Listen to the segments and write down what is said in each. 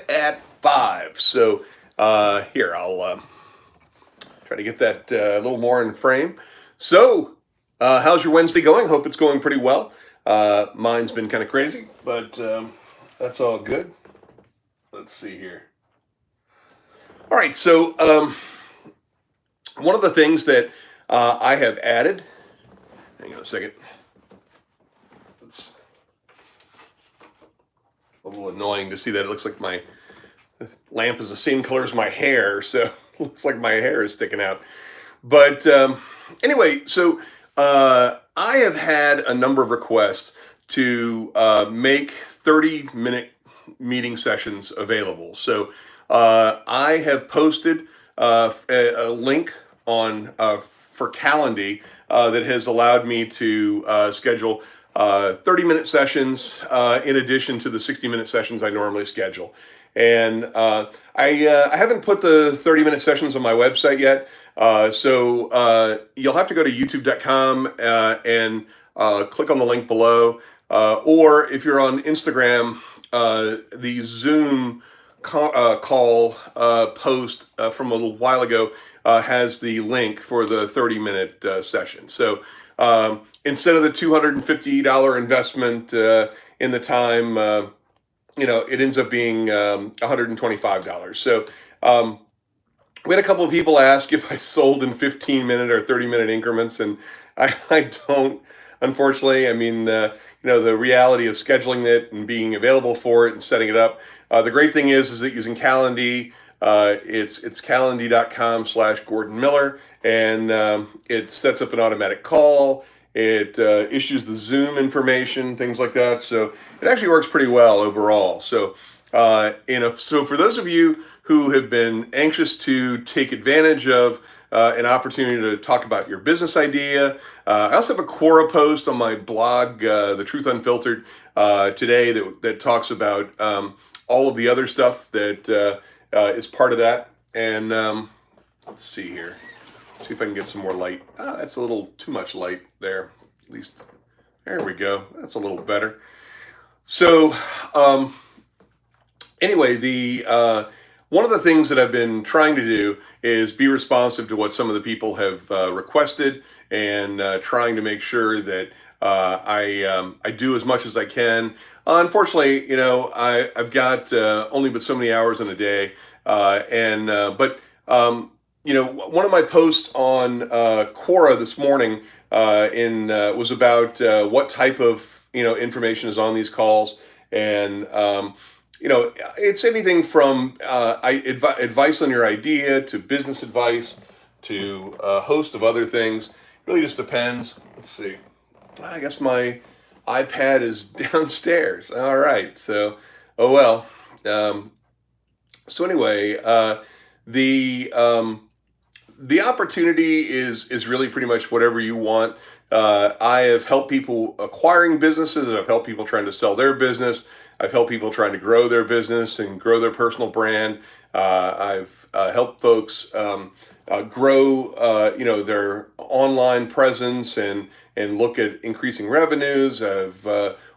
at 5. So here, I'll try to get that a little more in frame. So, how's your Wednesday going? Hope it's going pretty well. Mine's been kind of crazy, but that's all good. Let's see here. All right, so one of the things that I have added, hang on a second. It's a little annoying to see that it looks like my lamp is the same color as my hair, so it looks like my hair is sticking out. But anyway, so I have had a number of requests to make 30-minute meeting sessions available. So I have posted a link on for Calendly that has allowed me to schedule 30-minute sessions in addition to the 60-minute sessions I normally schedule. And I haven't put the 30-minute sessions on my website yet, so you'll have to go to youtube.com and click on the link below. Or if you're on Instagram, the Zoom call post from a little while ago has the link for the 30-minute session. So instead of the $250 investment in the time, it ends up being $125. So we had a couple of people ask if I sold in 15-minute or 30-minute increments, and I don't, unfortunately. I mean, the reality of scheduling it and being available for it and setting it up. The great thing is that using Calendly, it's calendly.com/Gordon Miller, and it sets up an automatic call. It issues the Zoom information, things like that. So it actually works pretty well overall. So, so for those of you who have been anxious to take advantage of an opportunity to talk about your business idea, I also have a Quora post on my blog, The Truth Unfiltered, today that talks about all of the other stuff that is part of that. And let's see here. See if I can get some more light. That's a little too much light there. At least, there we go. That's a little better. So, anyway, the one of the things that I've been trying to do is be responsive to what some of the people have requested, and trying to make sure that I do as much as I can. Unfortunately, I've got only but so many hours in a day, but one of my posts on Quora this morning was about what type of information is on these calls, and it's anything from advice on your idea to business advice to a host of other things. It really just depends. Let's see. I guess my iPad is downstairs. All right. So, oh well. So anyway, the opportunity is really pretty much whatever you want. I have helped people acquiring businesses. I've helped people trying to sell their business. I've helped people trying to grow their business and grow their personal brand. I've helped folks grow, their online presence and look at increasing revenues. I've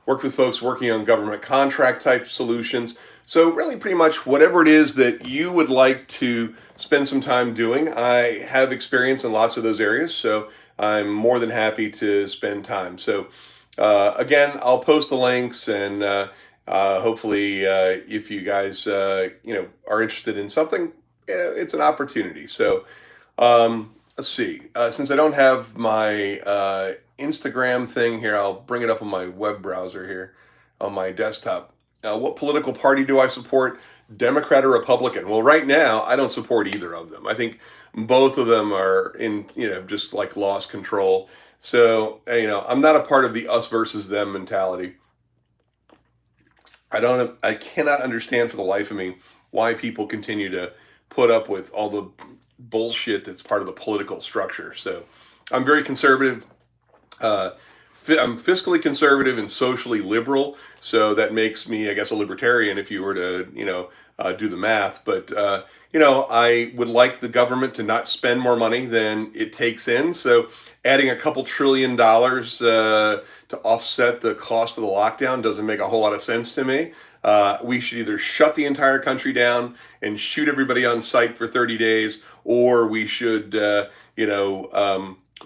worked with folks working on government contract type solutions. So really pretty much whatever it is that you would like to spend some time doing, I have experience in lots of those areas. So I'm more than happy to spend time. So again, I'll post the links, and hopefully if you guys, are interested in something, it's an opportunity. So let's see. Since I don't have my Instagram thing here, I'll bring it up on my web browser here on my desktop. What political party do I support? Democrat or Republican? Well, right now, I don't support either of them. I think both of them are just like lost control. So, I'm not a part of the us versus them mentality. I cannot understand for the life of me why people continue to put up with all the bullshit that's part of the political structure. So, I'm very conservative. I'm fiscally conservative and socially liberal, so that makes me, I guess, a libertarian if you were to, do the math. But, I would like the government to not spend more money than it takes in. So adding a couple $1 trillion to offset the cost of the lockdown doesn't make a whole lot of sense to me. We should either shut the entire country down and shoot everybody on sight for 30 days, or we should,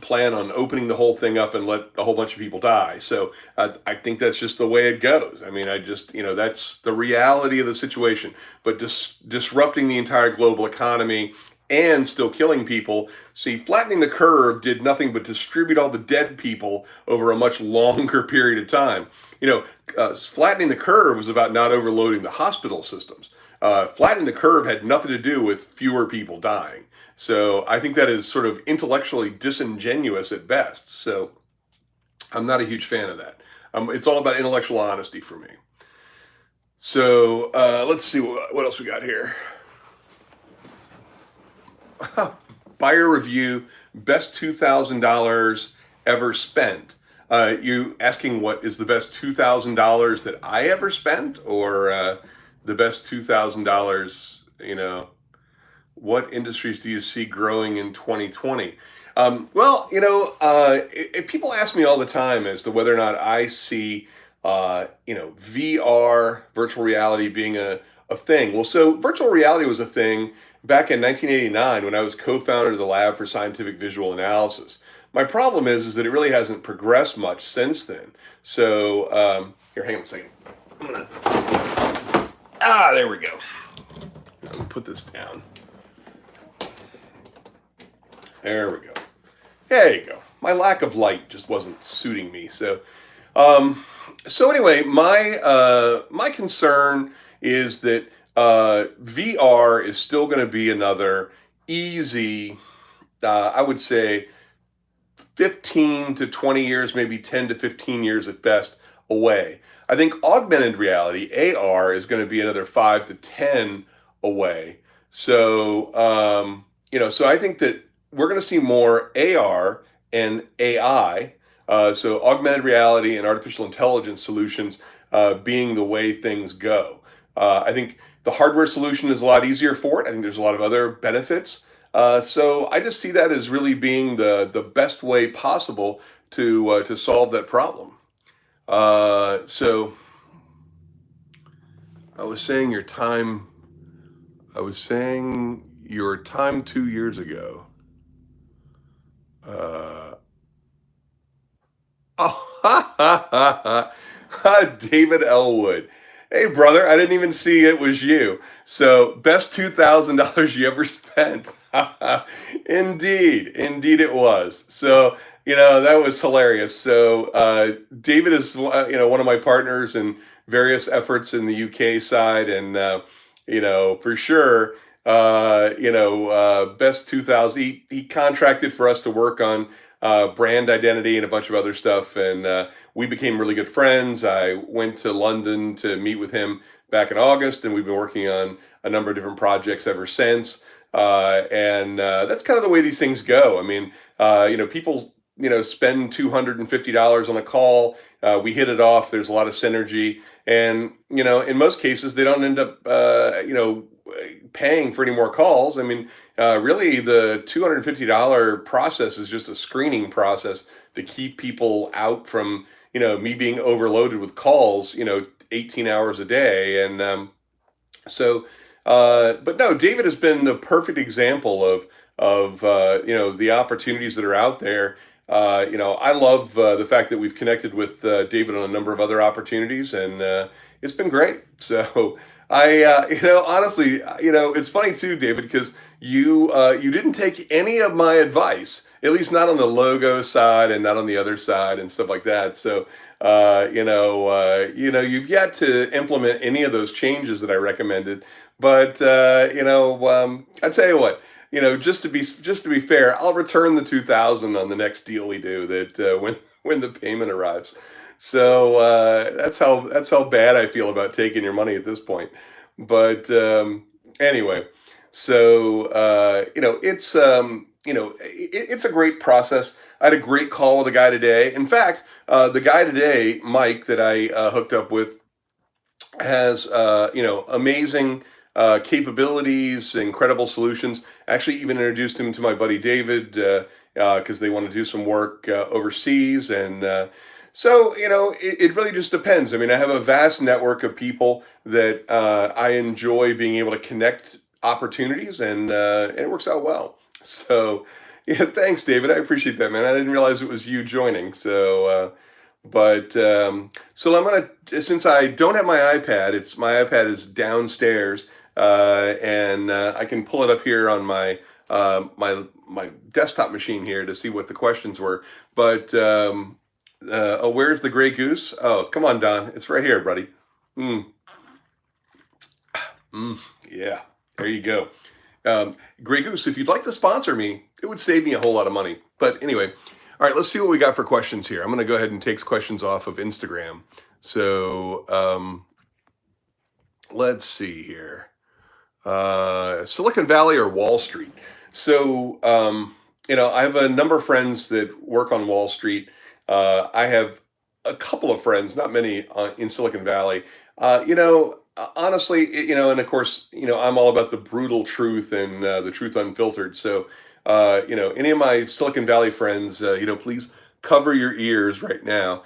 plan on opening the whole thing up and let a whole bunch of people die. So I think that's just the way it goes. I mean, that's the reality of the situation. But disrupting the entire global economy and still killing people. See, flattening the curve did nothing but distribute all the dead people over a much longer period of time. Flattening the curve was about not overloading the hospital systems. Flattening the curve had nothing to do with fewer people dying. So I think that is sort of intellectually disingenuous at best. So I'm not a huge fan of that. It's all about intellectual honesty for me. So let's see what else we got here. Buyer review, best $2,000 ever spent. You asking what is the best $2,000 that I ever spent, or the best $2,000, what industries do you see growing in 2020? People ask me all the time as to whether or not I see, VR, virtual reality, being a thing. Well, so virtual reality was a thing back in 1989 when I was co-founder of the Lab for Scientific Visual Analysis. My problem is that it really hasn't progressed much since then. So here, hang on a second. There we go. Let me put this down. There we go. There you go. My lack of light just wasn't suiting me. So anyway, my concern is that VR is still going to be another easy, I would say, 15 to 20 years, maybe 10 to 15 years at best away. I think augmented reality, AR, is going to be another 5 to 10 away. So, so I think that we're going to see more AR and AI, so augmented reality and artificial intelligence solutions being the way things go. I think the hardware solution is a lot easier for it. I think there's a lot of other benefits. So I just see that as really being the best way possible to solve that problem. So I was saying your time 2 years ago. David Elwood. Hey, brother, I didn't even see it was you. So, best $2,000 you ever spent. Indeed it was. So, that was hilarious. So, David is, one of my partners in various efforts in the UK side. And, for sure, best 2000, he contracted for us to work on brand identity and a bunch of other stuff. And we became really good friends. I went to London to meet with him back in August, and we've been working on a number of different projects ever since. And that's kind of the way these things go. I mean, people, spend $250 on a call. We hit it off. There's a lot of synergy. And, in most cases, they don't end up, paying for any more calls. I mean, really, the $250 process is just a screening process to keep people out from, me being overloaded with calls, 18 hours a day. And but no, David has been the perfect example of the opportunities that are out there. I love the fact that we've connected with David on a number of other opportunities, and it's been great. So honestly, it's funny too, David, because you didn't take any of my advice, at least not on the logo side and not on the other side and stuff like that. So, you've yet to implement any of those changes that I recommended. But I tell you what, just to be fair, I'll return the 2,000 on the next deal we do. That when the payment arrives. So that's how bad I feel about taking your money at this point. But anyway, so it's a great process. I had a great call with a guy today. In fact, the guy today, Mike, that I hooked up with, has amazing capabilities, incredible solutions. Actually, even introduced him to my buddy David because they want to do some work overseas, and So, it really just depends. I mean, I have a vast network of people that I enjoy being able to connect opportunities, and it works out well. So, yeah, thanks, David. I appreciate that, man. I didn't realize it was you joining. So I'm gonna, since I don't have my iPad, my iPad is downstairs, and I can pull it up here on my desktop machine here to see what the questions were. But oh, where's the gray goose? Oh, come on, Don. It's right here, buddy. Mm, mm, yeah, there you go. Gray goose, if you'd like to sponsor me, it would save me a whole lot of money. But anyway, all right, let's see what we got for questions here. I'm going to go ahead and take questions off of Instagram. So let's see here. Silicon Valley or Wall Street? So, I have a number of friends that work on Wall Street. I have a couple of friends, not many, in Silicon Valley. Honestly, and of course, I'm all about the brutal truth and the truth unfiltered. So, any of my Silicon Valley friends, please cover your ears right now,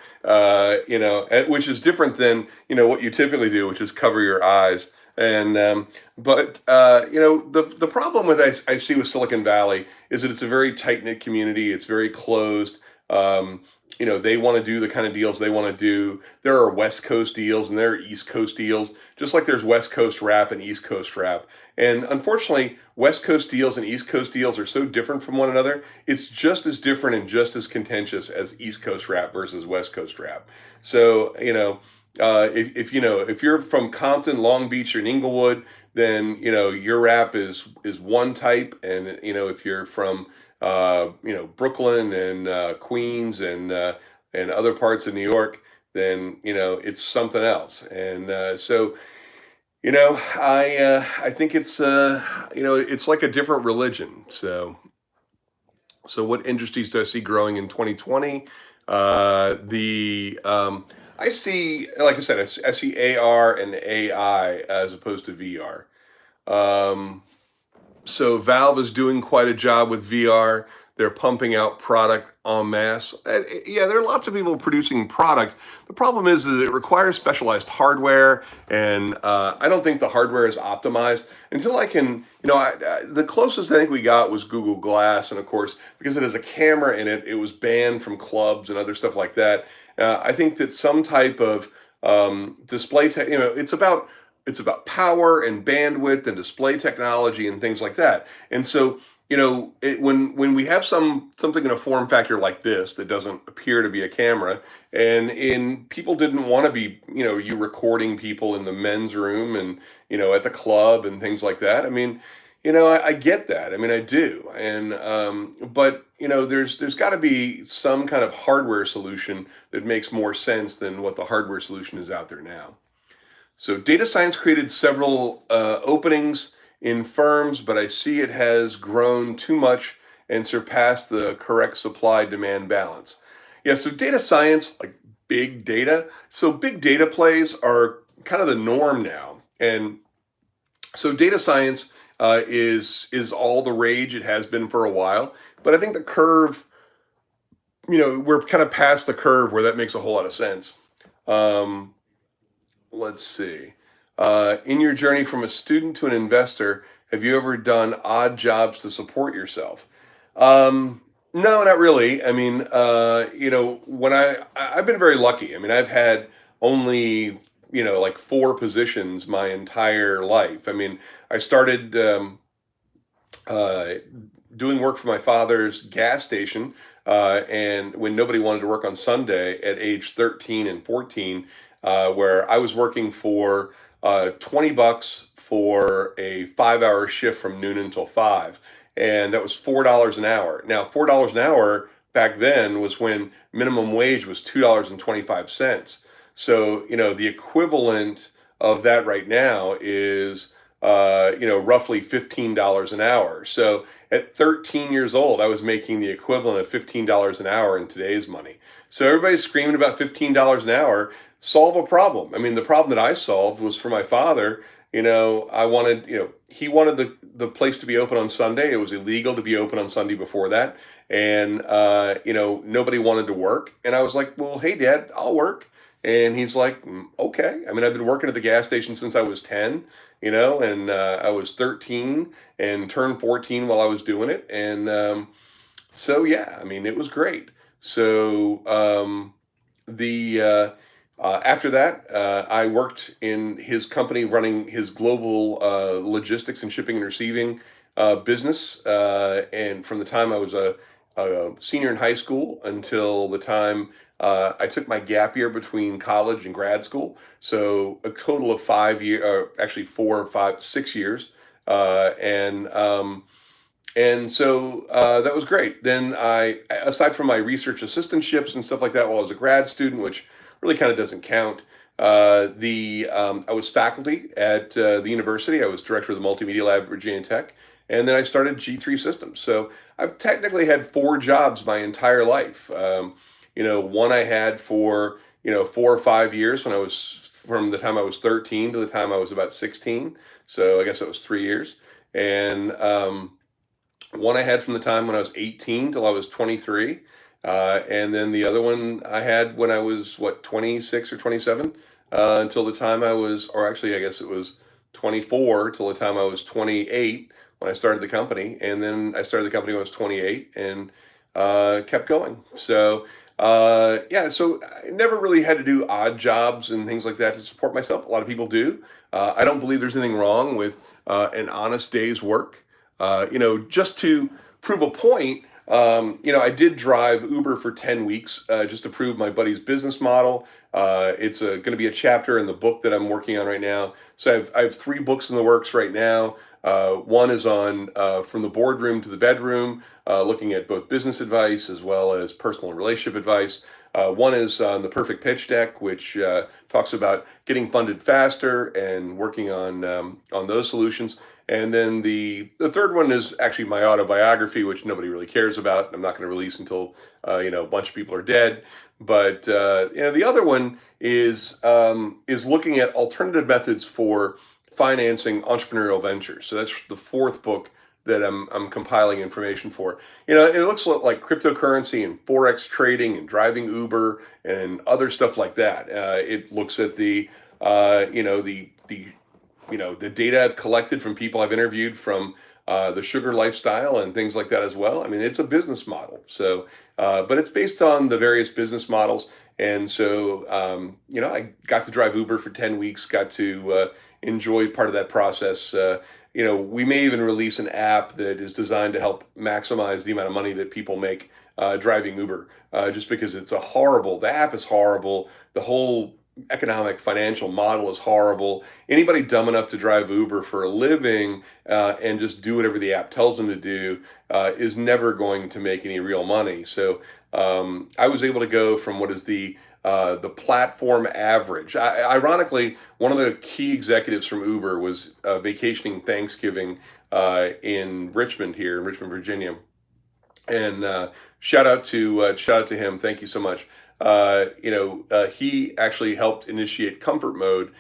which is different than, what you typically do, which is cover your eyes. But the problem with I see with Silicon Valley is that it's a very tight knit community. It's very closed. They want to do the kind of deals they want to do. There are West Coast deals and there are East Coast deals, just like there's West Coast rap and East Coast rap. And unfortunately, West Coast deals and East Coast deals are so different from one another. It's just as different and just as contentious as East Coast rap versus West Coast rap. So, if you're from Compton, Long Beach, or Inglewood, then your rap is one type, and if you're from Brooklyn and Queens and other parts of New York, then it's something else. And I think it's like a different religion. So what industries do I see growing in 2020? The I see, like I said, I see AR and AI as opposed to VR. So Valve is doing quite a job with VR. They're pumping out product en masse. Yeah, there are lots of people producing product. The problem is that it requires specialized hardware, and I don't think the hardware is optimized until I can. The closest I think we got was Google Glass, and of course, because it has a camera in it, it was banned from clubs and other stuff like that. I think that some type of display tech, it's about power and bandwidth and display technology and things like that. And so, when we have something in a form factor like this that doesn't appear to be a camera, and in people didn't want to be, you recording people in the men's room and at the club and things like that. I mean, I get that. I mean, I do. And but there's got to be some kind of hardware solution that makes more sense than what the hardware solution is out there now. So data science created several openings in firms, but I see it has grown too much and surpassed the correct supply-demand balance. Yeah, so data science, like big data, so big data plays are kind of the norm now. And so data science is all the rage. It has been for a while, but I think the curve, we're kind of past the curve where that makes a whole lot of sense. Um, let's see. In your journey from a student to an investor, have you ever done odd jobs to support yourself? No, not really. I mean, when I've been very lucky. I mean, I've had only like four positions my entire life. I mean, I started uh, doing work for my father's gas station, and when nobody wanted to work on Sunday at age 13 and 14, where I was working for $20 for a 5 hour shift from noon until five. And that was $4 an hour. Now, $4 an hour back then was when minimum wage was $2.25. So, the equivalent of that right now is, roughly $15 an hour. So at 13 years old, I was making the equivalent of $15 an hour in today's money. So everybody's screaming about $15 an hour. Solve a problem. I mean, the problem that I solved was for my father. I wanted, he wanted the place to be open on Sunday. It was illegal to be open on Sunday before that. And, nobody wanted to work. And I was like, well, hey, Dad, I'll work. And he's like, okay. I mean, I've been working at the gas station since I was 10, and I was 13 and turned 14 while I was doing it. And so, yeah, I mean, it was great. So, the after that, I worked in his company running his global logistics and shipping and receiving business. And from the time I was a senior in high school until the time I took my gap year between college and grad school. So a total of 5 years, actually 4, 5, 6 years. And so that was great. Then aside from my research assistantships and stuff like that, while I was a grad student, which really kind of doesn't count, I was faculty at the university. I was director of the multimedia lab at Virginia Tech, and then I started G3 Systems. So I've technically had 4 jobs my entire life. One I had for 4 or 5 years when I was from the time I was 13 to the time I was about 16. So I guess it was 3 years, and one I had from the time when I was 18 till I was 23. And then the other one I had when I was, 26 or 27, until the time I was, or actually, I guess it was 24 till the time I was 28 when I started the company. And then I started the company when I was 28 and kept going. So, yeah, so I never really had to do odd jobs and things like that to support myself. A lot of people do. I don't believe there's anything wrong with an honest day's work. Just to prove a point, I did drive Uber for 10 weeks just to prove my buddy's business model. It's going to be a chapter in the book that I'm working on right now. So I have 3 books in the works right now. One is on From the Boardroom to the Bedroom, looking at both business advice as well as personal and relationship advice. One is on the perfect pitch deck, which talks about getting funded faster and working on those solutions. And then the third one is actually my autobiography, which nobody really cares about. I'm not going to release until a bunch of people are dead. But the other one is looking at alternative methods for financing entrepreneurial ventures. So that's the 4th book that I'm compiling information for. It looks a lot like cryptocurrency and forex trading and driving Uber and other stuff like that. It looks at the data I've collected from people I've interviewed from the sugar lifestyle and things like that as well. I mean, it's a business model. So, but it's based on the various business models. And so, I got to drive Uber for 10 weeks, got to enjoy part of that process. We may even release an app that is designed to help maximize the amount of money that people make driving Uber, just because the app is horrible. The whole economic financial model is horrible. Anybody dumb enough to drive Uber for a living and just do whatever the app tells them to do is never going to make any real money. So I was able to go from what is the platform average. Ironically, one of the key executives from Uber was vacationing Thanksgiving in Richmond, Virginia, and shout out to him. Thank you so much. He actually helped initiate comfort mode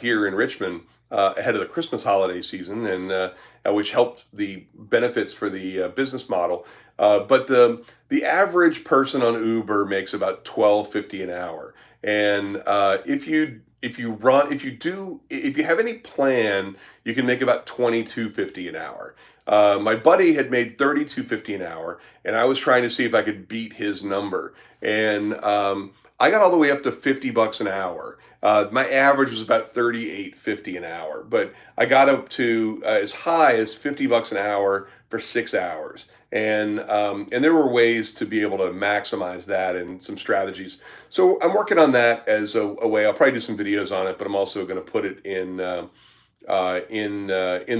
here in Richmond ahead of the Christmas holiday season, and which helped the benefits for the business model. But the average person on Uber makes about $12.50 an hour, and if you have any plan, you can make about $22.50 an hour. My buddy had made $32.50 an hour, and I was trying to see if I could beat his number. And I got all the way up to $50 an hour. My average was about $38.50 an hour, but I got up to as high as $50 an hour for 6 hours. And there were ways to be able to maximize that and some strategies. So I'm working on that as a way. I'll probably do some videos on it, but I'm also going to put it in the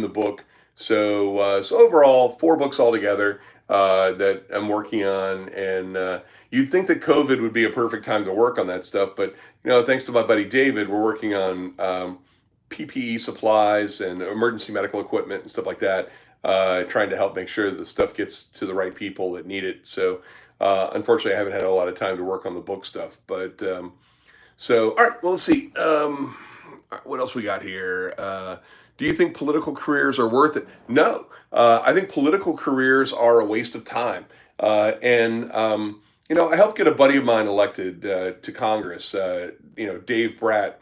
book. So overall, 4 books altogether that I'm working on, and you'd think that COVID would be a perfect time to work on that stuff, but thanks to my buddy David, we're working on PPE supplies and emergency medical equipment and stuff like that, trying to help make sure that the stuff gets to the right people that need it. So unfortunately, I haven't had a lot of time to work on the book stuff, but so all right. Well, let's see. What else we got here? Do you think political careers are worth it? No. I think political careers are a waste of time. I helped get a buddy of mine elected to Congress. Dave Bratt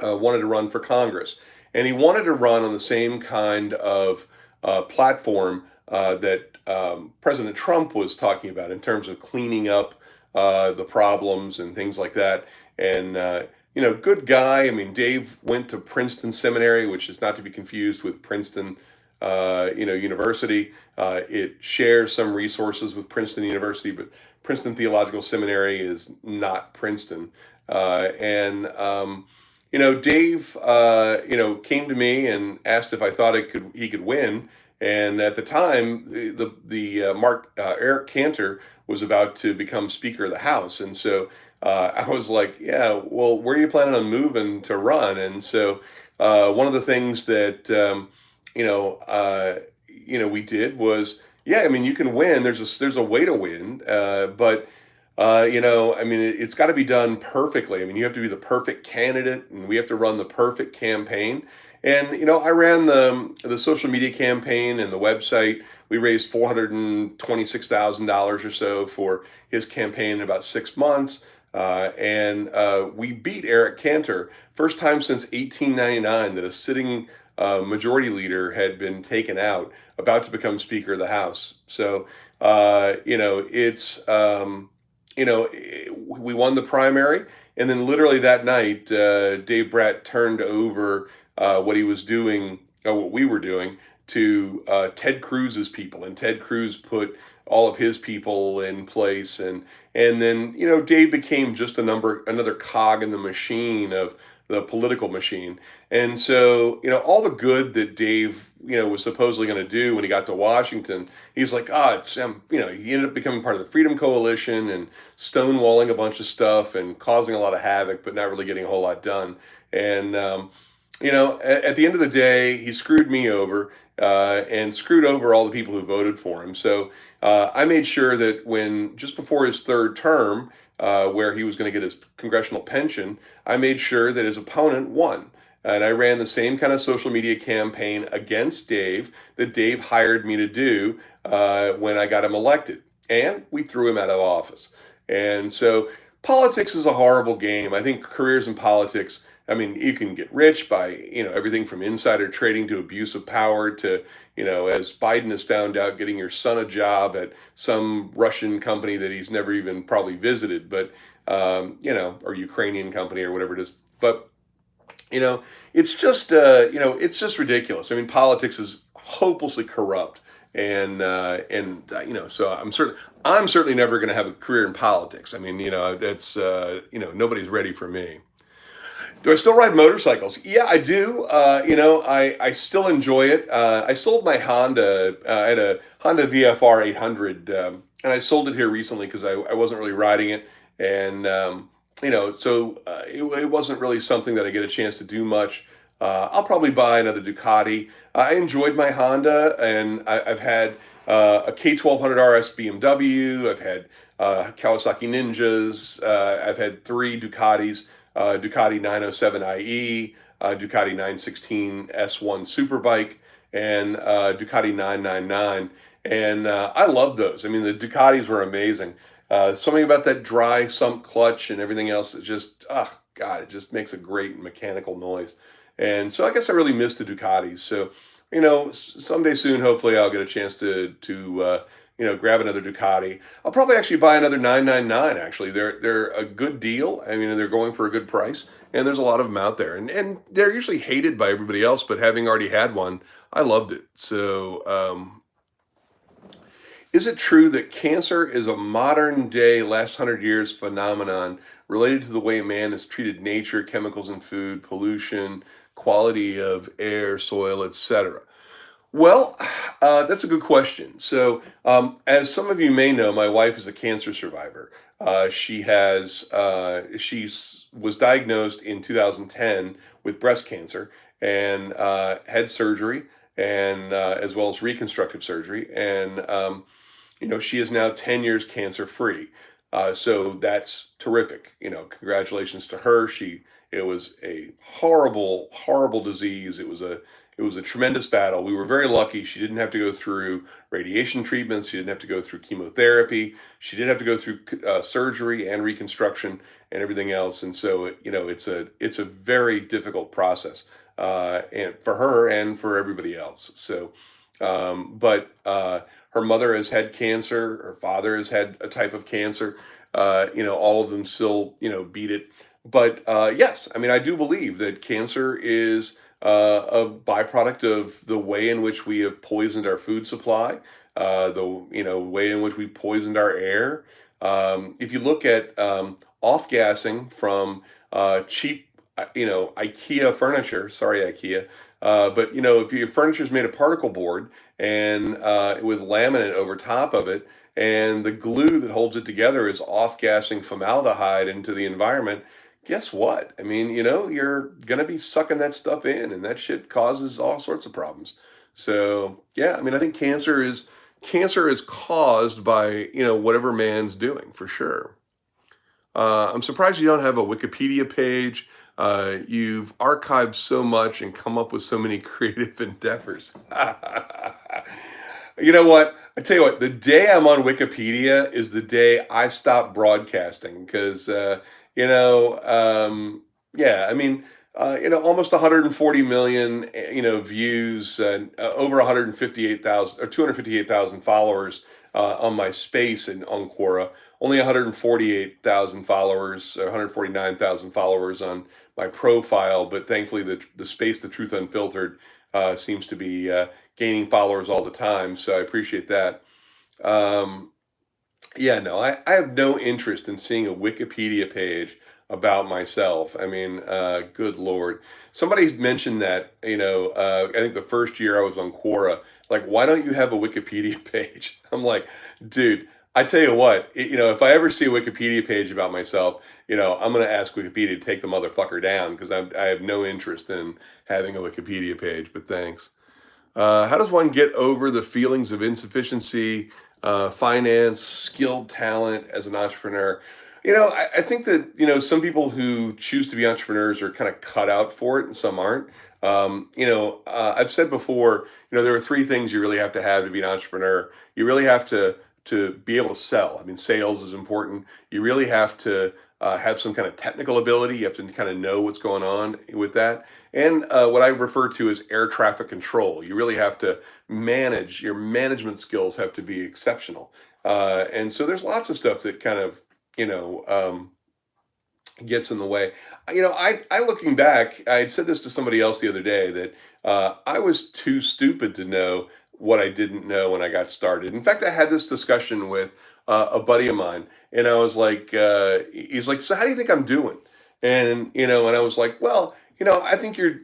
wanted to run for Congress, and he wanted to run on the same kind of platform that President Trump was talking about in terms of cleaning up the problems and things like that. And good guy. I mean, Dave went to Princeton Seminary, which is not to be confused with Princeton, University. It shares some resources with Princeton University, but Princeton Theological Seminary is not Princeton. Dave, came to me and asked if I thought he could win. And at the time, Eric Cantor was about to become Speaker of the House, and so I was like, yeah, well, where are you planning on moving to run? And so one of the things that we did was, yeah, I mean, you can win. There's a way to win, but I mean, it's got to be done perfectly. I mean, you have to be the perfect candidate, and we have to run the perfect campaign. And I ran the social media campaign and the website. We raised $426,000 or so for his campaign in about 6 months, and we beat Eric Cantor. First time since 1899 that a sitting majority leader had been taken out, about to become Speaker of the House. So it's we won the primary, and then literally that night, Dave Bratt turned over what he was doing, or what we were doing, to Ted Cruz's people, and Ted Cruz put all of his people in place, and then Dave became just another cog in the machine of the political machine. And so all the good that Dave was supposedly going to do when he got to Washington, he's like, he ended up becoming part of the Freedom Coalition and stonewalling a bunch of stuff and causing a lot of havoc, but not really getting a whole lot done. And at the end of the day, he screwed me over, and screwed over all the people who voted for him. So I made sure that just before his third term, where he was going to get his congressional pension, I made sure that his opponent won. And I ran the same kind of social media campaign against Dave that Dave hired me to do when I got him elected. And we threw him out of office. And so politics is a horrible game. I think careers in politics, I mean, you can get rich by, everything from insider trading to abuse of power to, as Biden has found out, getting your son a job at some Russian company that he's never even probably visited, but, or Ukrainian company or whatever it is. But, it's just ridiculous. I mean, politics is hopelessly corrupt. So I'm certainly never going to have a career in politics. I mean, that's, nobody's ready for me. Do I still ride motorcycles? Yeah, I do. I still enjoy it. I sold my Honda. I had a Honda VFR 800, and I sold it here recently because I wasn't really riding it, and it wasn't really something that I get a chance to do much. I'll probably buy another Ducati. I enjoyed my Honda, and I've had a K1200 RS BMW. I've had Kawasaki Ninjas. I've had three Ducatis. Ducati 907 IE, Ducati 916 S1 Superbike, and Ducati 999. And I love those. I mean, the Ducatis were amazing. Something about that dry sump clutch and everything else that just, God, it just makes a great mechanical noise. And so I guess I really miss the Ducatis. So, someday soon, hopefully I'll get a chance to grab another Ducati. I'll probably actually buy another 999. Actually, they're a good deal. I mean, they're going for a good price, and there's a lot of them out there, and they're usually hated by everybody else. But having already had one, I loved it. So, is it true that cancer is a modern day, last 100 years phenomenon related to the way man has treated nature, chemicals in food, pollution, quality of air, soil, etc.? Well, that's a good question. So, as some of you may know, my wife is a cancer survivor. Was diagnosed in 2010 with breast cancer, and had surgery, and as well as reconstructive surgery, and she is now 10 years cancer free. So that's terrific. Congratulations to her. She It was a horrible, horrible disease. It was a tremendous battle. We were very lucky. She didn't have to go through radiation treatments. She didn't have to go through chemotherapy. She did have to go through surgery and reconstruction and everything else. And so, it's a very difficult process, and for her and for everybody else. So, but her mother has had cancer. Her father has had a type of cancer. All of them still, beat it. But yes, I mean, I do believe that cancer is a byproduct of the way in which we have poisoned our food supply, the way in which we poisoned our air. If you look at off gassing from cheap, IKEA furniture. Sorry, IKEA. But if your furniture is made of particle board and with laminate over top of it, and the glue that holds it together is off gassing formaldehyde into the environment, guess what? I mean, you're going to be sucking that stuff in, and that shit causes all sorts of problems. So, yeah, I mean, I think cancer is caused by, whatever man's doing, for sure. I'm surprised you don't have a Wikipedia page. You've archived so much and come up with so many creative endeavors. You know what? I tell you what, the day I'm on Wikipedia is the day I stop broadcasting because, yeah, I mean, almost 140 million, views and over 158,000 or 258,000 followers on my space on Quora. Only 148,000 followers, or 149,000 followers on my profile, but thankfully the space, the Truth Unfiltered, seems to be gaining followers all the time. So I appreciate that. Um, yeah, no, I have no interest in seeing a Wikipedia page about myself. I mean, good Lord. Somebody mentioned that, I think the first year I was on Quora, like, why don't you have a Wikipedia page? I'm like, dude, I tell you what, if I ever see a Wikipedia page about myself, I'm going to ask Wikipedia to take the motherfucker down because I have no interest in having a Wikipedia page, but thanks. How does one get over the feelings of insufficiency, finance, skilled talent as an entrepreneur? I think that, some people who choose to be entrepreneurs are kind of cut out for it and some aren't. I've said before, there are three things you really have to be an entrepreneur. You really have to be able to sell. I mean, sales is important. You really have to have some kind of technical ability. You have to kind of know what's going on with that. And what I refer to as air traffic control. You really have to manage, your management skills have to be exceptional. And so there's lots of stuff that kind of, gets in the way. I looking back, I had said this to somebody else the other day that I was too stupid to know what I didn't know when I got started. In fact, I had this discussion with a buddy of mine, and I was like, he's like, "So how do you think I'm doing?" And I was like, "Well, I think you're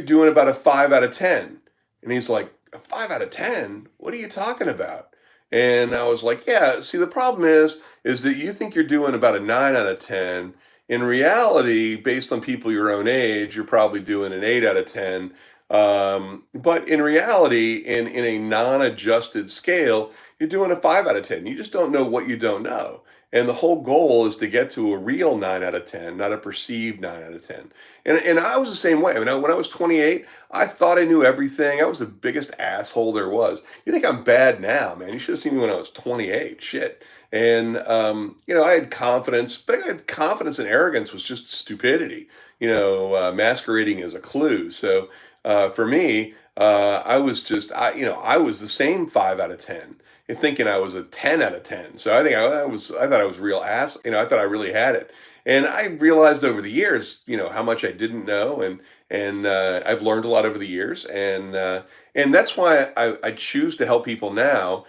doing about a 5 out of 10." And he's like, "A 5 out of 10? What are you talking about?" And I was like, "Yeah, see, the problem is that you think you're doing about a 9 out of 10. In reality, based on people your own age, you're probably doing an 8 out of 10. But in reality, in a non-adjusted scale, you're doing a 5 out of 10. You just don't know what you don't know. And the whole goal is to get to a real 9 out of 10, not a perceived 9 out of 10. And I was the same way. I mean, when I was 28, I thought I knew everything. I was the biggest asshole there was. You think I'm bad now, man? You should have seen me when I was 28. Shit. And I had confidence, but I had confidence and arrogance was just stupidity. Masquerading as a clue. So for me, I was just I was the same 5 out of 10, and thinking I was a 10 out of 10. So I thought I was real ass. I thought I really had it, and I realized over the years, how much I didn't know, and I've learned a lot over the years, and that's why I choose to help people now.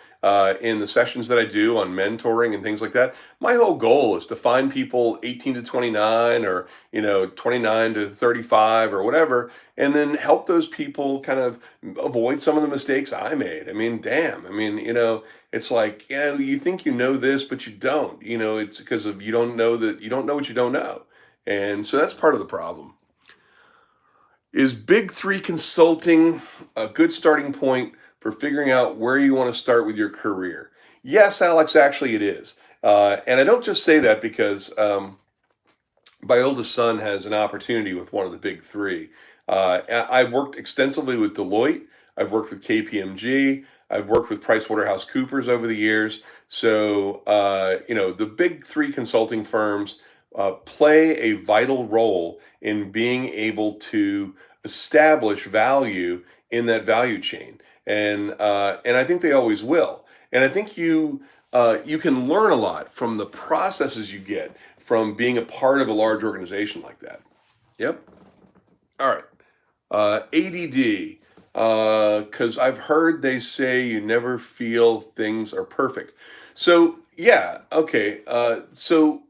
In the sessions that I do on mentoring and things like that, my whole goal is to find people 18 to 29 or 29 to 35 or whatever, and then help those people kind of avoid some of the mistakes I made. I mean, damn. I mean, it's like, you think you know this, but you don't. It's because of you don't know what you don't know. And so that's part of the problem. Is Big Three consulting a good starting point for figuring out where you want to start with your career? Yes, Alex, actually it is. And I don't just say that because my oldest son has an opportunity with one of the big three. I've worked extensively with Deloitte. I've worked with KPMG. I've worked with PricewaterhouseCoopers over the years. So, the big three consulting firms play a vital role in being able to establish value in that value chain, and I think they always will. And I think you can learn a lot from the processes you get from being a part of a large organization like that. Yep. All right. ADD. Because I've heard they say you never feel things are perfect. So, yeah, okay. So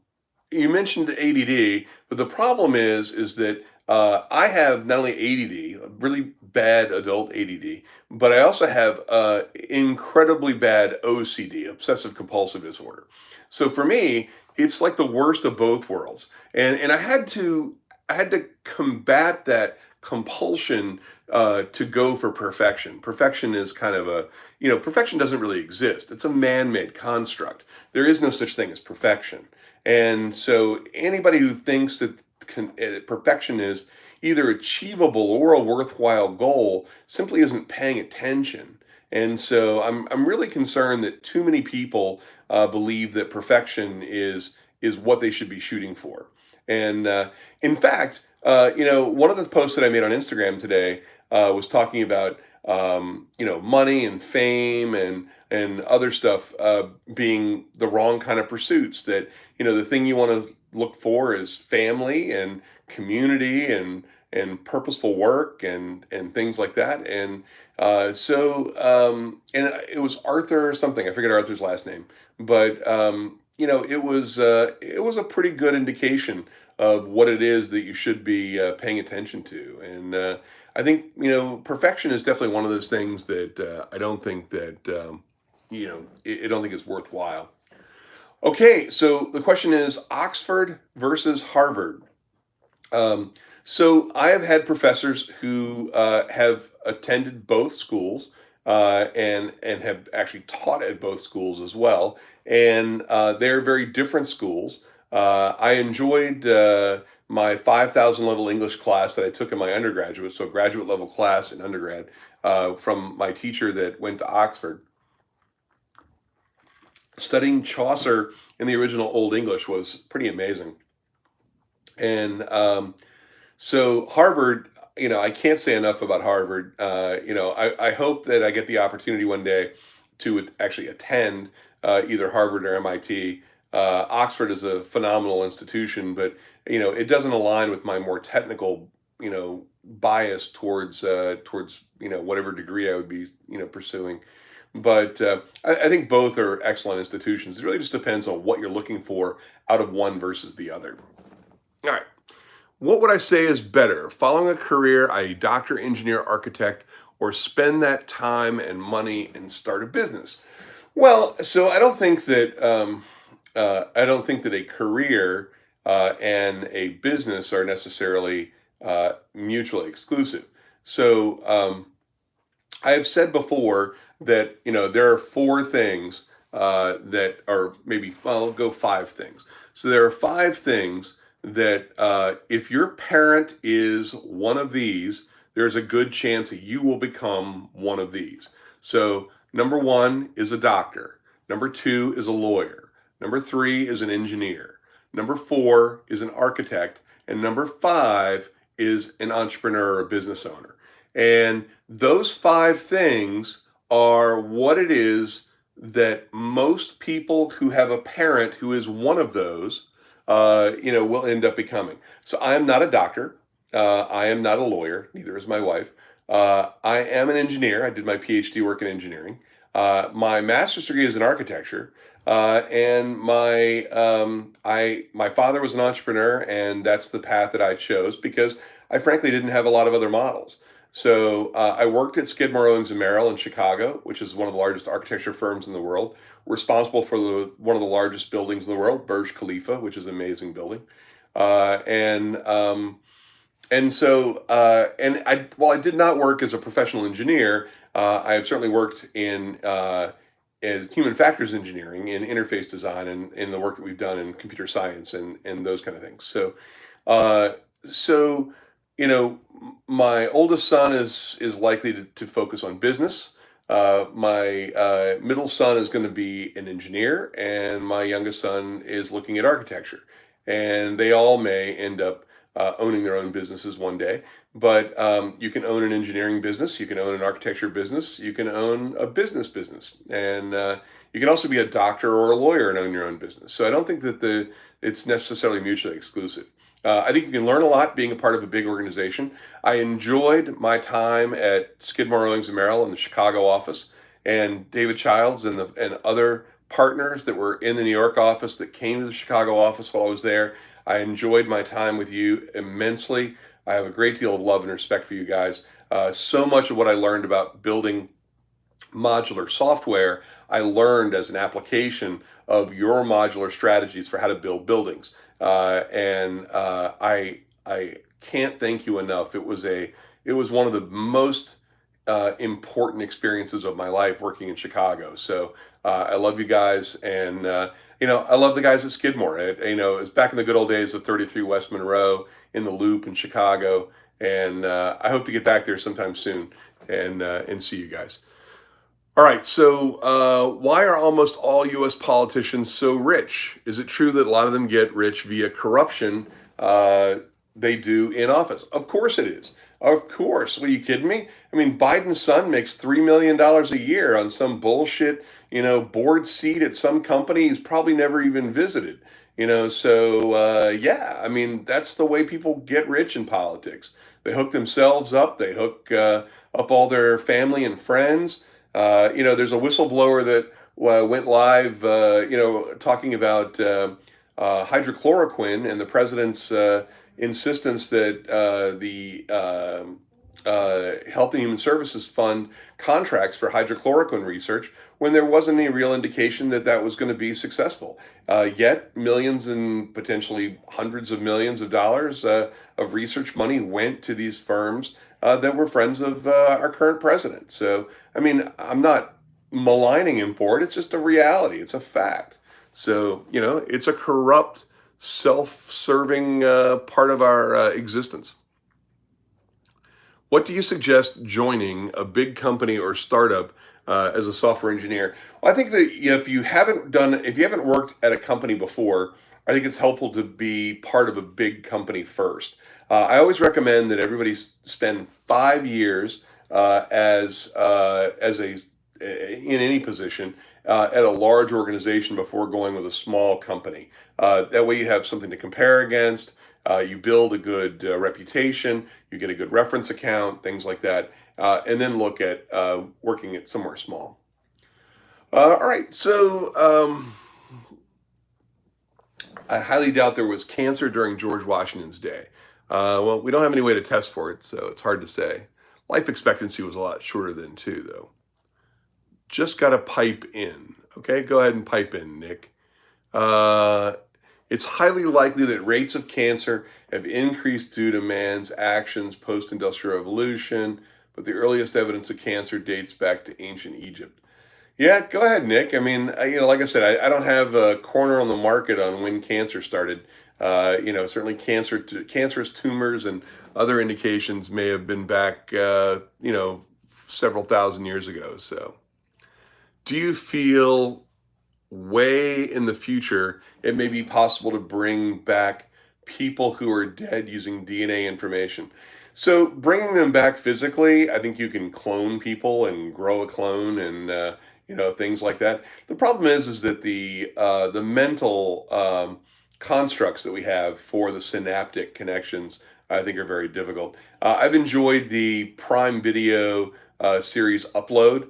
you mentioned ADD, but the problem is that I have not only ADD, really bad adult ADD, but I also have incredibly bad OCD, obsessive compulsive disorder. So for me, it's like the worst of both worlds, and I had to combat that compulsion to go for perfection. Perfection is kind of perfection doesn't really exist. It's a man-made construct. There is no such thing as perfection. And so anybody who thinks that perfection is either achievable or a worthwhile goal simply isn't paying attention. And so I'm really concerned that too many people believe that perfection is what they should be shooting for. And in fact, one of the posts that I made on Instagram today was talking about money and fame and other stuff being the wrong kind of pursuits. That the thing you want to look for is family and community and purposeful work and things like that. And it was Arthur or something. I forget Arthur's last name, but it was a pretty good indication of what it is that you should be paying attention to. And I think perfection is definitely one of those things that I don't think that I don't think it's worthwhile. Okay, so the question is Oxford versus Harvard. Um, so I have had professors who have attended both schools and have actually taught at both schools as well, and they're very different schools. I enjoyed my 5,000 level English class that I took in my undergraduate, so a graduate level class in undergrad from my teacher that went to Oxford. Studying Chaucer in the original Old English was pretty amazing. And So Harvard, I can't say enough about Harvard. I hope that I get the opportunity one day to actually attend either Harvard or MIT. Oxford is a phenomenal institution, but it doesn't align with my more technical, bias towards whatever degree I would be pursuing. But I think both are excellent institutions. It really just depends on what you're looking for out of one versus the other. All right. What would I say is better, following a career, i.e., doctor, engineer, architect, or spend that time and money and start a business? Well, so I don't think that a career and a business are necessarily mutually exclusive. So I have said before that there are four things that are maybe well, I'll go five things. So there are five things that if your parent is one of these, there's a good chance that you will become one of these. So number one is a doctor. Number two is a lawyer. Number three is an engineer. Number four is an architect. And number five is an entrepreneur or a business owner. And those five things are what it is that most people who have a parent who is one of those, will end up becoming. So I am not a doctor. I am not a lawyer. Neither is my wife. I am an engineer. I did my PhD work in engineering. My master's degree is in architecture. And my father was an entrepreneur, and that's the path that I chose because I frankly didn't have a lot of other models. So I worked at Skidmore, Owings and Merrill in Chicago, which is one of the largest architecture firms in the world, responsible for one of the largest buildings in the world, Burj Khalifa, which is an amazing building. Uh, and and so and I while I did not work as a professional engineer, I have certainly worked in as human factors engineering in interface design and in the work that we've done in computer science and those kind of things. So Uh, so, my oldest son is likely to focus on business. My middle son is going to be an engineer, and my youngest son is looking at architecture. And they all may end up owning their own businesses one day. But you can own an engineering business, you can own an architecture business, you can own a business, and you can also be a doctor or a lawyer and own your own business. So I don't think that it's necessarily mutually exclusive. I think you can learn a lot being a part of a big organization. I enjoyed my time at Skidmore, Owings and Merrill in the Chicago office, and David Childs and other partners that were in the New York office that came to the Chicago office while I was there. I enjoyed my time with you immensely. I have a great deal of love and respect for you guys. So much of what I learned about building modular software, I learned as an application of your modular strategies for how to build buildings. I can't thank you enough. It was one of the most important experiences of my life working in Chicago. So I love you guys, and I love the guys at Skidmore. It's back in the good old days of 33 West Monroe in the Loop in Chicago, and I hope to get back there sometime soon and see you guys. All right, so why are almost all U.S. politicians so rich? Is it true that a lot of them get rich via corruption they do in office? Of course it is. Of course. What, are you kidding me? I mean, Biden's son makes $3 million a year on some bullshit, board seat at some company he's probably never even visited. Yeah, I mean, that's the way people get rich in politics. They hook themselves up, they hook up all their family and friends. There's a whistleblower that went live, talking about hydrochloroquine and the president's insistence that the Health and Human Services Fund contracts for hydrochloroquine research when there wasn't any real indication that that was going to be successful. Yet millions and potentially hundreds of millions of dollars of research money went to these firms that were friends of our current president. So, I mean, I'm not maligning him for it. It's just a reality. It's a fact. So, it's a corrupt, self-serving part of our existence. What do you suggest joining a big company or startup as a software engineer? Well, I think that if you haven't worked at a company before, I think it's helpful to be part of a big company first. I always recommend that everybody spend 5 years as a in any position at a large organization before going with a small company. That way, you have something to compare against. You build a good reputation. You get a good reference account, things like that, and then look at working at somewhere small. All right, so I highly doubt there was cancer during George Washington's day. Well, we don't have any way to test for it, so it's hard to say. Life expectancy was a lot shorter then, too, though. Just got to pipe in. Okay, go ahead and pipe in, Nick. It's highly likely that rates of cancer have increased due to man's actions post-industrial revolution, but the earliest evidence of cancer dates back to ancient Egypt. Yeah, go ahead, Nick. I mean, like I said, I don't have a corner on the market on when cancer started. Certainly cancerous tumors and other indications may have been back, several thousand years ago. So, do you feel way in the future it may be possible to bring back people who are dead using DNA information? So, bringing them back physically, I think you can clone people and grow a clone and things like that. The problem is that the mental constructs that we have for the synaptic connections, I think, are very difficult. I've enjoyed the Prime Video series Upload,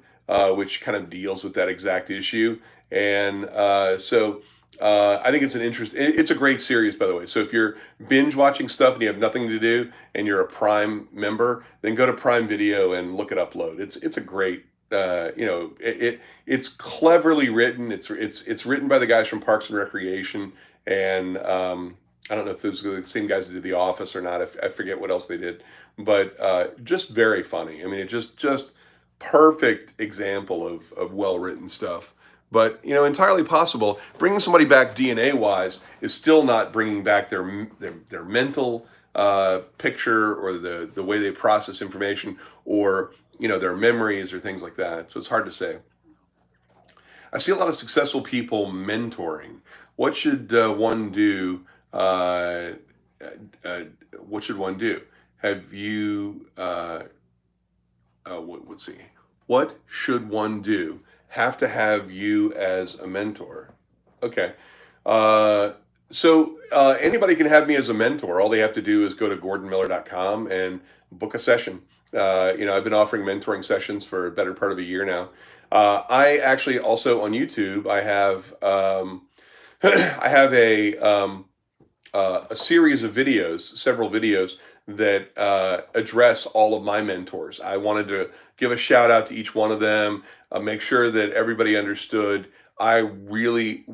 which kind of deals with that exact issue. And I think it's a great series, by the way. So if you're binge watching stuff and you have nothing to do and you're a Prime member, then go to Prime Video and look at Upload. It's a great, it's cleverly written. It's written by the guys from Parks and Recreation, and I don't know if those are the same guys that did The Office or not. I forget what else they did, but just very funny. I mean, it just perfect example of well written stuff. but entirely possible. Bringing somebody back DNA wise is still not bringing back their mental picture, or the way they process information, or their memories or things like that. So it's hard to say. I see a lot of successful people mentoring. What should one do? Uh, uh, what should one do? Have you? Let's see. What should one do? Have to have you as a mentor. Okay. Uh, Anybody can have me as a mentor. All they have to do is go to gordonmiller.com and book a session. I've been offering mentoring sessions for a better part of a year now. I actually also on YouTube, I have I have a series of videos, several videos that address all of my mentors. I wanted to give a shout out to each one of them, make sure that everybody understood. I really,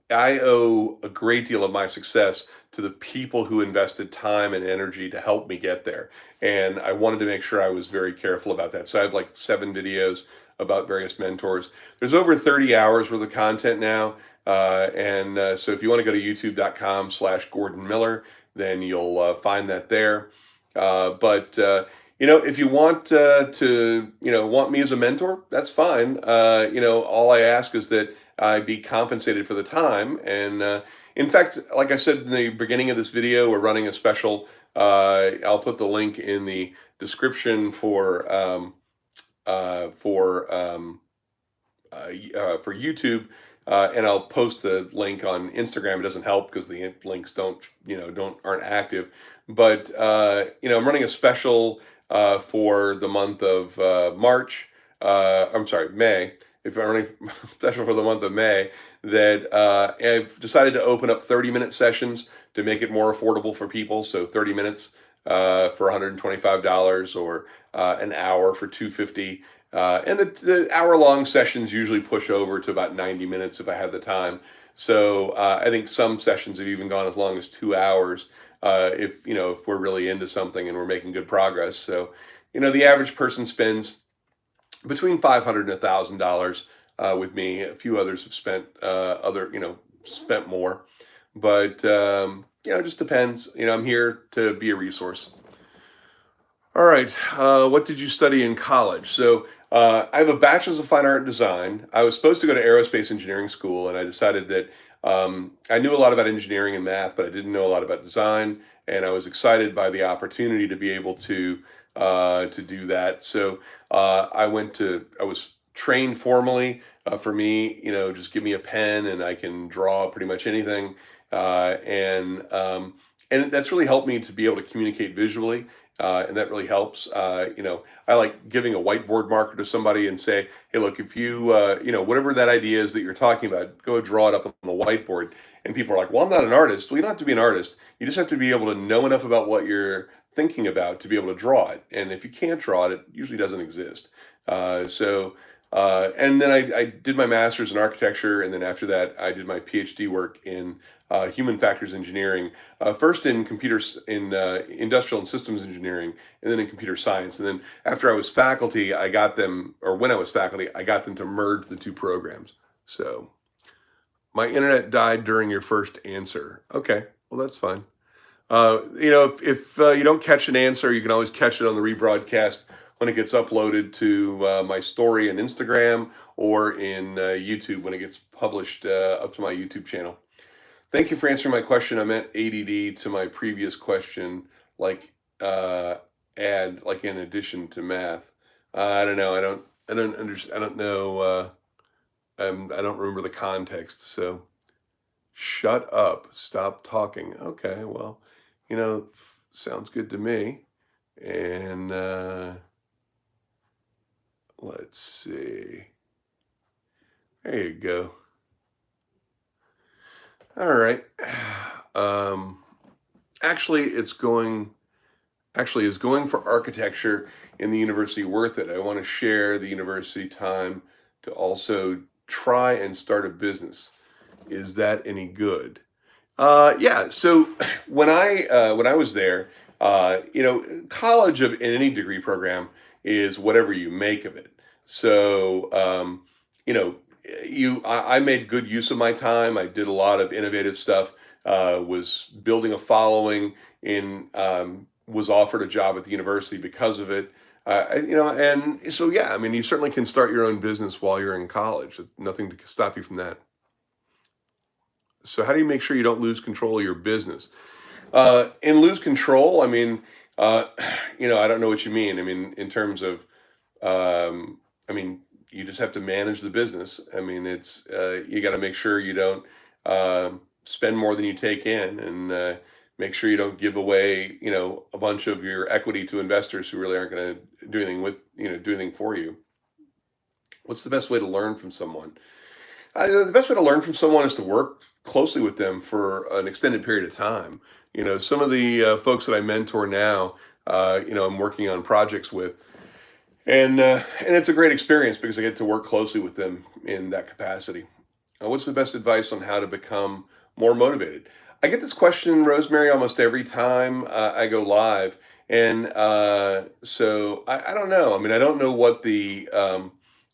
I owe a great deal of my success to the people who invested time and energy to help me get there. And I wanted to make sure I was very careful about that. So I have like 7 videos about various mentors. There's over 30 hours worth of content now. So if you want to go to youtube.com/Gordon Miller, then you'll find that there. If you want want me as a mentor, that's fine. All I ask is that I be compensated for the time. And in fact, like I said in the beginning of this video, we're running a special. I'll put the link in the description for YouTube, and I'll post the link on Instagram. It doesn't help because the links aren't active. But I'm running a special for the month of March. I'm sorry, May. If I'm running special for the month of May, that I've decided to open up 30-minute sessions to make it more affordable for people. So 30 minutes for $125, or an hour for $250. And the hour-long sessions usually push over to about 90 minutes if I have the time. So I think some sessions have even gone as long as 2 hours if we're really into something and we're making good progress. So the average person spends between $500 and $1,000 with me. A few others have spent spent more, but it just depends. I'm here to be a resource. All right. What did you study in college? So I have a bachelor's of fine art and design. I was supposed to go to aerospace engineering school, and I decided that I knew a lot about engineering and math, but I didn't know a lot about design. And I was excited by the opportunity to be able to do that. So I was trained formally. For me, just give me a pen and I can draw pretty much anything. And that's really helped me to be able to communicate visually. And that really helps. I like giving a whiteboard marker to somebody and say, hey, look, if you, whatever that idea is that you're talking about, go draw it up on the whiteboard. And people are like, well, I'm not an artist. Well, you don't have to be an artist. You just have to be able to know enough about what you're thinking about to be able to draw it. And if you can't draw it, it usually doesn't exist. And then I did my master's in architecture. And then after that, I did my PhD work in human factors engineering, first in industrial and systems engineering, and then in computer science. And then after I was faculty, when I was faculty, I got them to merge the two programs. So my internet died during your first answer. Okay, well, that's fine. If you don't catch an answer, you can always catch it on the rebroadcast when it gets uploaded to my story in Instagram, or in YouTube when it gets published up to my YouTube channel. Thank you for answering my question. I meant ADD to my previous question, like in addition to math. I don't know. I don't understand. I don't know. I don't remember the context. So shut up. Stop talking. Okay. Well, sounds good to me. And let's see. There you go. All right. Actually, is going for architecture in the university worth it? I want to share the university time to also try and start a business. Is that any good? Yeah. So when I was there, college in any degree program is whatever you make of it. So, I made good use of my time. I did a lot of innovative stuff. Was building a following in was offered a job at the university because of it. And so yeah, I mean, you certainly can start your own business while you're in college. Nothing to stop you from that. So how do you make sure you don't lose control of your business? And lose control, I mean, uh, I don't know what you mean. I mean, in terms of, I mean, you just have to manage the business. I mean, you got to make sure you don't spend more than you take in, and make sure you don't give away, a bunch of your equity to investors who really aren't going to do anything do anything for you. What's the best way to learn from someone? The best way to learn from someone is to work closely with them for an extended period of time. Some of the folks that I mentor now, I'm working on projects with, and it's a great experience because I get to work closely with them in that capacity. What's the best advice on how to become more motivated? I get this question, Rosemary, almost every time I go live, and so I don't know. I mean, I don't know what the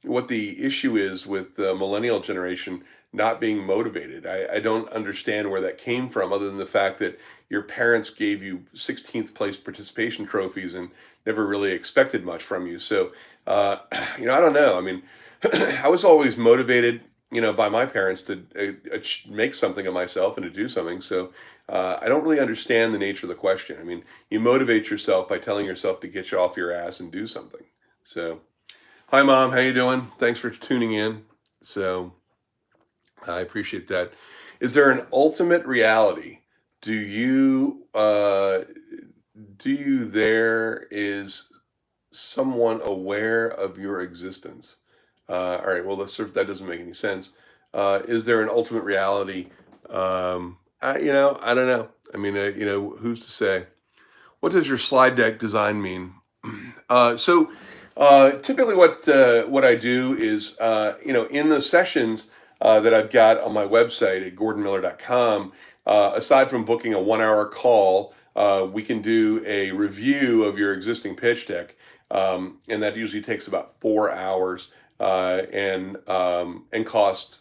issue is with the millennial generation not being motivated. I don't understand where that came from, other than the fact that your parents gave you 16th place participation trophies and never really expected much from you. So, I don't know. I mean, I was always motivated, by my parents to make something of myself and to do something. So, I don't really understand the nature of the question. I mean, you motivate yourself by telling yourself to get you off your ass and do something. So, hi, Mom. How you doing? Thanks for tuning in. So I appreciate that. Is there an ultimate reality? Do you there is someone aware of your existence? All right. Well, that doesn't make any sense. Is there an ultimate reality? I don't know. I mean, who's to say? What does your slide deck design mean? Typically, what I do is, in the sessions that I've got on my website at gordonmiller.com, aside from booking a 1 hour call, we can do a review of your existing pitch deck, and that usually takes about 4 hours, and cost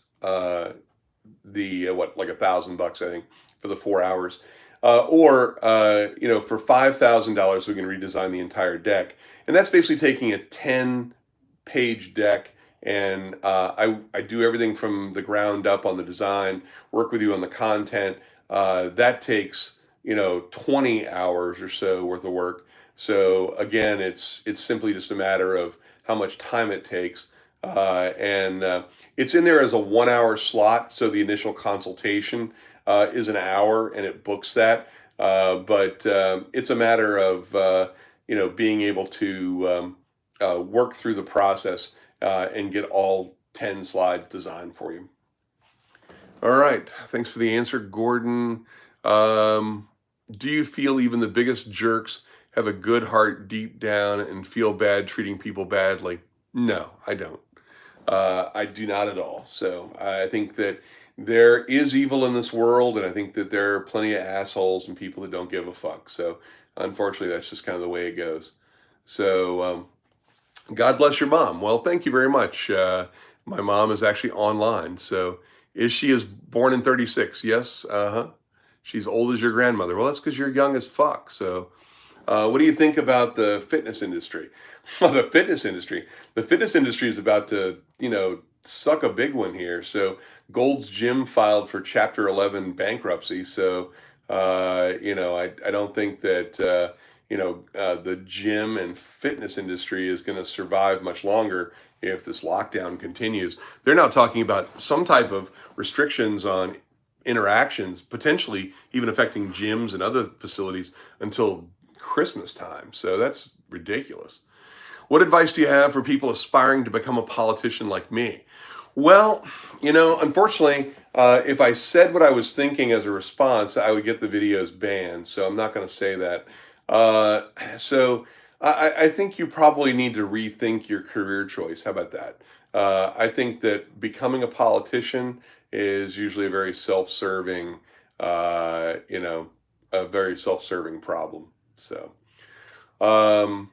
the what like $1,000, I think, for the 4 hours. For $5,000, we can redesign the entire deck, and that's basically taking a 10-page deck, and I do everything from the ground up on the design, work with you on the content. That takes 20 hours or so worth of work. So again, it's simply just a matter of how much time it takes, and it's in there as a 1 hour slot. So the initial consultation is an hour, and it books that. But it's a matter of being able to work through the process and get all 10 slides designed for you. All right. Thanks for the answer, Gordon. Do you feel even the biggest jerks have a good heart deep down and feel bad treating people badly? No, I don't. I do not at all. So I think that there is evil in this world, and I think that there are plenty of assholes and people that don't give a fuck. So unfortunately, that's just kind of the way it goes. So God bless your mom. Well, thank you very much. My mom is actually online. So is she is born in 36? Yes. Uh-huh. She's old as your grandmother. Well, that's because you're young as fuck. So what do you think about the fitness industry? Well, the fitness industry is about to, suck a big one here. So Gold's Gym filed for Chapter 11 bankruptcy. So, I don't think that, the gym and fitness industry is going to survive much longer if this lockdown continues. They're now talking about some type of restrictions on interactions, potentially even affecting gyms and other facilities until Christmas time. So that's ridiculous. What advice do you have for people aspiring to become a politician like me? Well, unfortunately, if I said what I was thinking as a response, I would get the videos banned. So I'm not going to say that. So I think you probably need to rethink your career choice. How about that? I think that becoming a politician is usually a very self-serving problem. So, all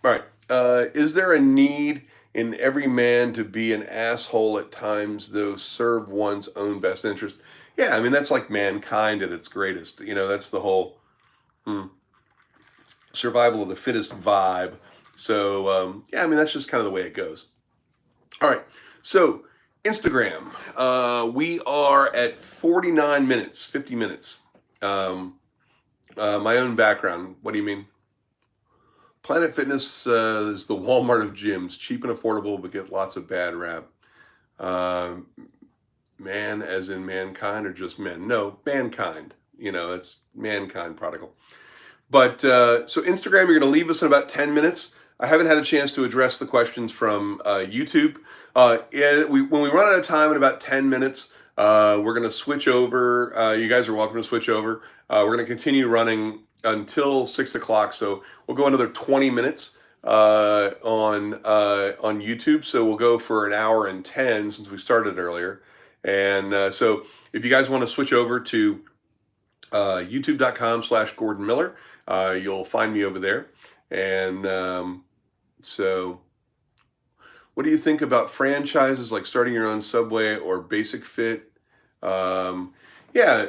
right. Is there a need in every man to be an asshole at times, though serve one's own best interest. Yeah, I mean that's like mankind at its greatest. That's the whole hmm, survival of the fittest vibe. So yeah, I mean that's just kind of the way it goes. All right, so Instagram. We are at 49 minutes, 50 minutes. Um, my own background. What do you mean? Planet Fitness is the Walmart of gyms, cheap and affordable, but get lots of bad rap. Um, Man, as in mankind, or just men? No, mankind. It's mankind prodigal. But so Instagram, you're going to leave us in about 10 minutes. I haven't had a chance to address the questions from YouTube. When we run out of time in about 10 minutes, we're going to switch over. You guys are welcome to switch over. We're going to continue running until 6 o'clock. So we'll go another 20 minutes on YouTube. So we'll go for an hour and 10 since we started earlier. And so if you guys want to switch over to youtube.com/Gordon Miller, you'll find me over there. And so what do you think about franchises like starting your own Subway or Basic Fit? Yeah,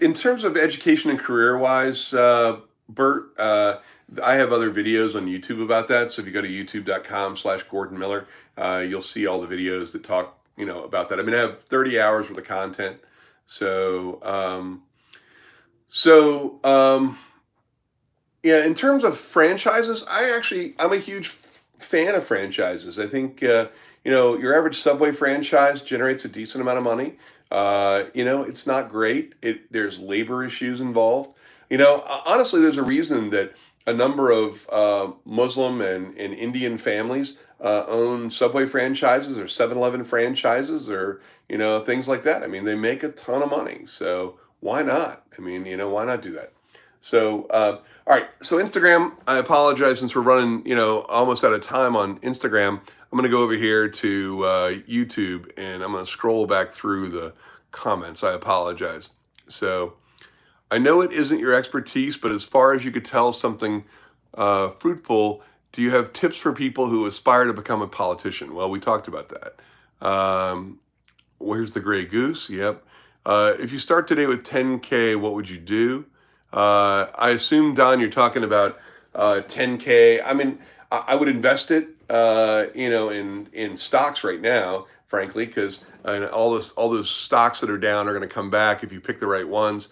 in terms of education and career wise, Bert, I have other videos on YouTube about that. So if you go to youtube.com/Gordon Miller, you'll see all the videos that talk, about that. I mean, I have 30 hours worth of content. So, yeah, in terms of franchises, I'm a huge fan of franchises. I think, your average Subway franchise generates a decent amount of money. It's not great. There's labor issues involved. Honestly, there's a reason that a number of Muslim and Indian families own Subway franchises or 7-Eleven franchises or, things like that. I mean, they make a ton of money. So why not? I mean, why not do that? So, all right. So Instagram, I apologize since we're running, almost out of time on Instagram. I'm going to go over here to YouTube and I'm going to scroll back through the comments. I apologize. So I know it isn't your expertise, but as far as you could tell something fruitful, do you have tips for people who aspire to become a politician? Well, we talked about that. Where's the gray goose? Yep. If you start today with 10K, what would you do? I assume, Don, you're talking about 10K. I mean, I would invest it, in stocks right now, frankly, because all those stocks that are down are going to come back if you pick the right ones.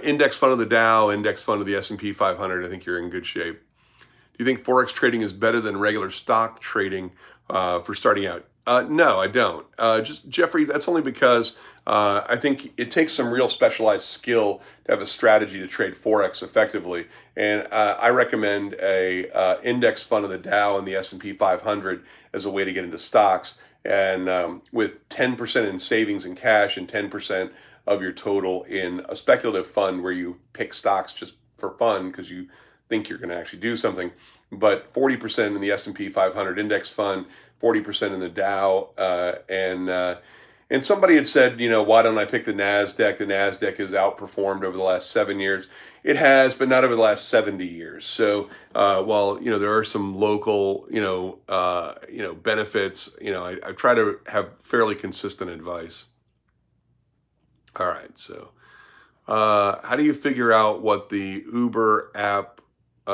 Index fund of the Dow, index fund of the S&P 500. I think you're in good shape. Do you think Forex trading is better than regular stock trading for starting out? No, I don't. Just Jeffrey, that's only because I think it takes some real specialized skill to have a strategy to trade Forex effectively. And I recommend a index fund of the Dow and the S&P 500 as a way to get into stocks. And with 10% in savings and cash and 10% of your total in a speculative fund where you pick stocks just for fun because you think you're going to actually do something, but 40% in the S&P 500 index fund, 40% in the Dow, and somebody had said, why don't I pick the NASDAQ? The NASDAQ has outperformed over the last 7 years. It has, but not over the last 70 years. So while there are some local benefits, I try to have fairly consistent advice. All right, so how do you figure out what the Uber app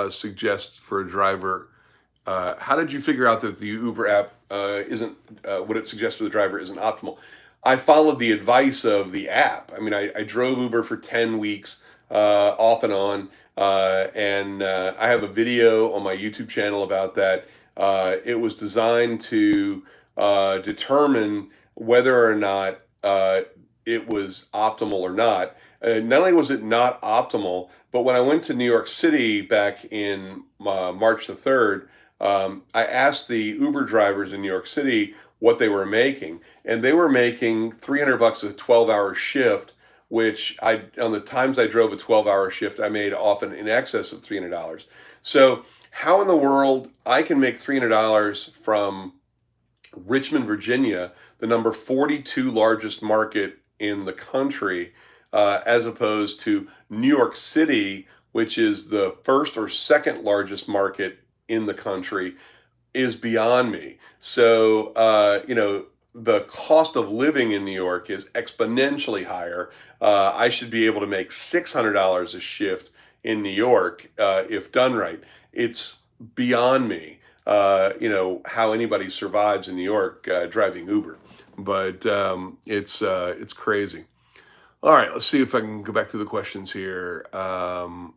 suggests for a driver? How did you figure out that the Uber app isn't what it suggests for the driver isn't optimal? I followed the advice of the app. I mean, I drove Uber for 10 weeks off and on, and I have a video on my YouTube channel about that. It was designed to determine whether or not it was optimal or not. Not only was it not optimal, but when I went to New York City back in March the 3rd, I asked the Uber drivers in New York City what they were making, and they were making $300 a 12-hour shift, which on the times I drove a 12-hour shift, I made often in excess of $300. So how in the world I can make $300 from Richmond, Virginia, the number 42 largest market in the country, as opposed to New York City, which is the first or second largest market in the country, is beyond me. So, the cost of living in New York is exponentially higher. I should be able to make $600 a shift in New York if done right. It's beyond me, how anybody survives in New York driving Uber. But it's crazy. All right, let's see if I can go back to the questions here. All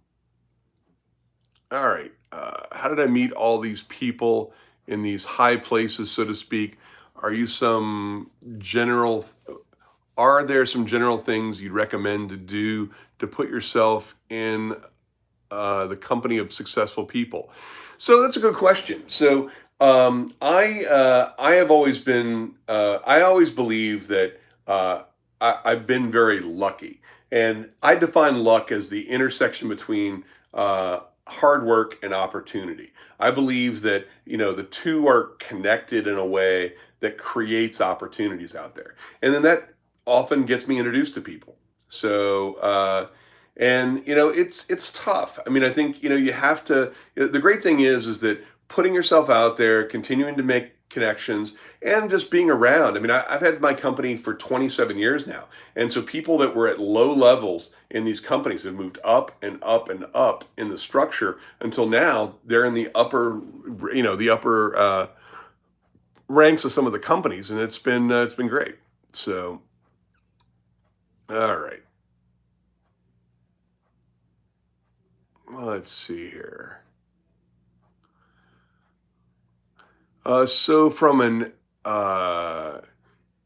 right. How did I meet all these people in these high places, so to speak? Are you some general, are there some general things you'd recommend to do to put yourself in the company of successful people? So that's a good question. So I have always been I always believe that I've been very lucky, and I define luck as the intersection between hard work and opportunity. I believe that the two are connected in a way that creates opportunities out there, and then that often gets me introduced to people. So. And it's tough. I mean, I think you have to. The great thing is that putting yourself out there, continuing to make connections, and just being around. I mean, I've had my company for 27 years now, and so people that were at low levels in these companies have moved up and up and up in the structure until now they're in the upper, the upper ranks of some of the companies, and it's been great. So, all right, let's see here. So from an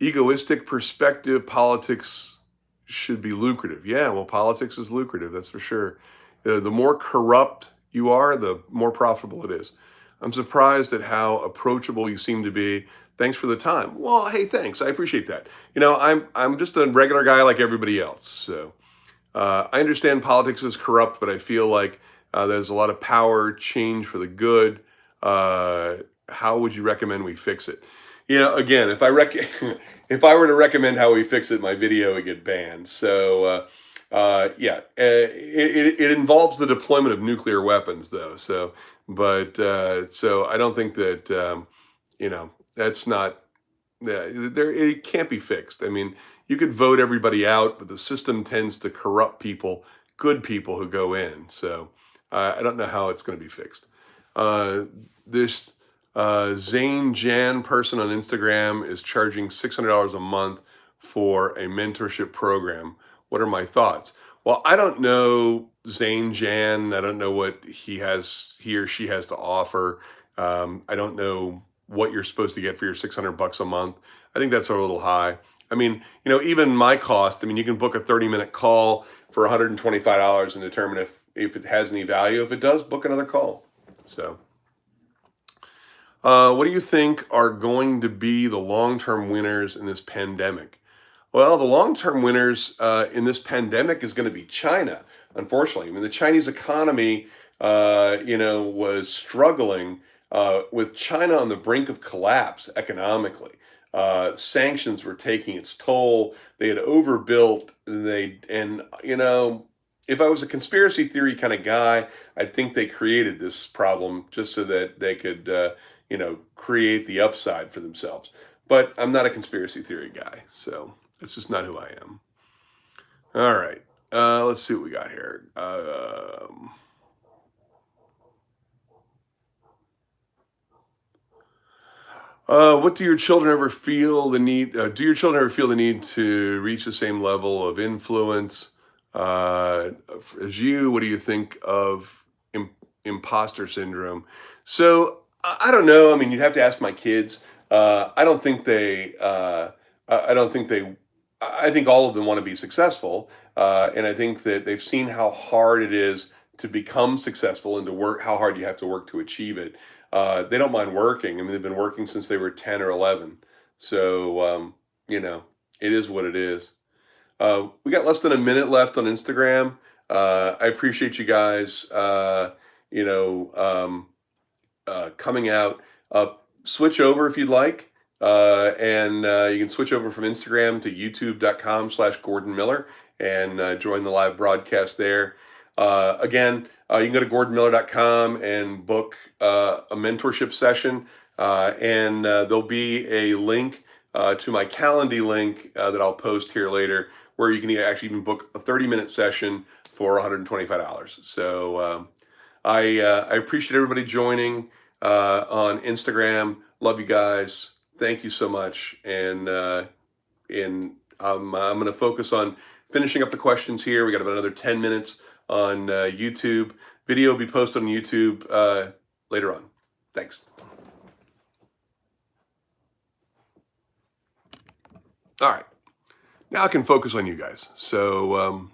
egoistic perspective, politics should be lucrative. Yeah, well, politics is lucrative, that's for sure. The more corrupt you are, the more profitable it is. I'm surprised at how approachable you seem to be. Thanks for the time. Well, hey, thanks. I appreciate that. I'm just a regular guy like everybody else. So I understand politics is corrupt, but I feel like there's a lot of power, change for the good. How would you recommend we fix it? Again, if I were to recommend how we fix it, my video would get banned. So, yeah, it involves the deployment of nuclear weapons, though. So, but so I don't think that that's not there. It can't be fixed. I mean, you could vote everybody out, but the system tends to corrupt people, good people who go in. So, I don't know how it's going to be fixed. This Zane Jan person on Instagram is charging $600 a month for a mentorship program. What are my thoughts? Well, I don't know Zane Jan. I don't know what he or she has to offer. I don't know what you're supposed to get for your $600 a month. I think that's a little high. I mean, even my cost. I mean, you can book a 30-minute call for $125 and determine if it has any value. If it does, book another call. So. What do you think are going to be the long-term winners in this pandemic? Well, the long-term winners in this pandemic is going to be China, unfortunately. I mean, the Chinese economy, was struggling with China on the brink of collapse economically. Sanctions were taking its toll. They had overbuilt. If I was a conspiracy theory kind of guy, I think they created this problem just so that they could, create the upside for themselves. But I'm not a conspiracy theory guy, so that's just not who I am. All right, let's see what we got here. What do your children ever feel the need? Do your children ever feel the need to reach the same level of influence as you? What do you think of imposter syndrome? So I don't know. I mean, you'd have to ask my kids. I don't think they. I don't think they. I think all of them want to be successful, and I think that they've seen how hard it is to become successful and to work. How hard you have to work to achieve it. They don't mind working. I mean, they've been working since they were 10 or 11. So it is what it is. We got less than a minute left on Instagram. I appreciate you guys. Coming out. Switch over if you'd like. And you can switch over from Instagram to youtube.com/Gordon Miller and join the live broadcast there. Again, you can go to gordonmiller.com and book a mentorship session, and there'll be a link to my Calendly link that I'll post here later, where you can actually even book a 30-minute session for $125. So I appreciate everybody joining on Instagram. Love you guys. Thank you so much. And I'm going to focus on finishing up the questions here. We got about another 10 minutes on YouTube. Video will be posted on YouTube later on. Thanks. All right. Now I can focus on you guys. So,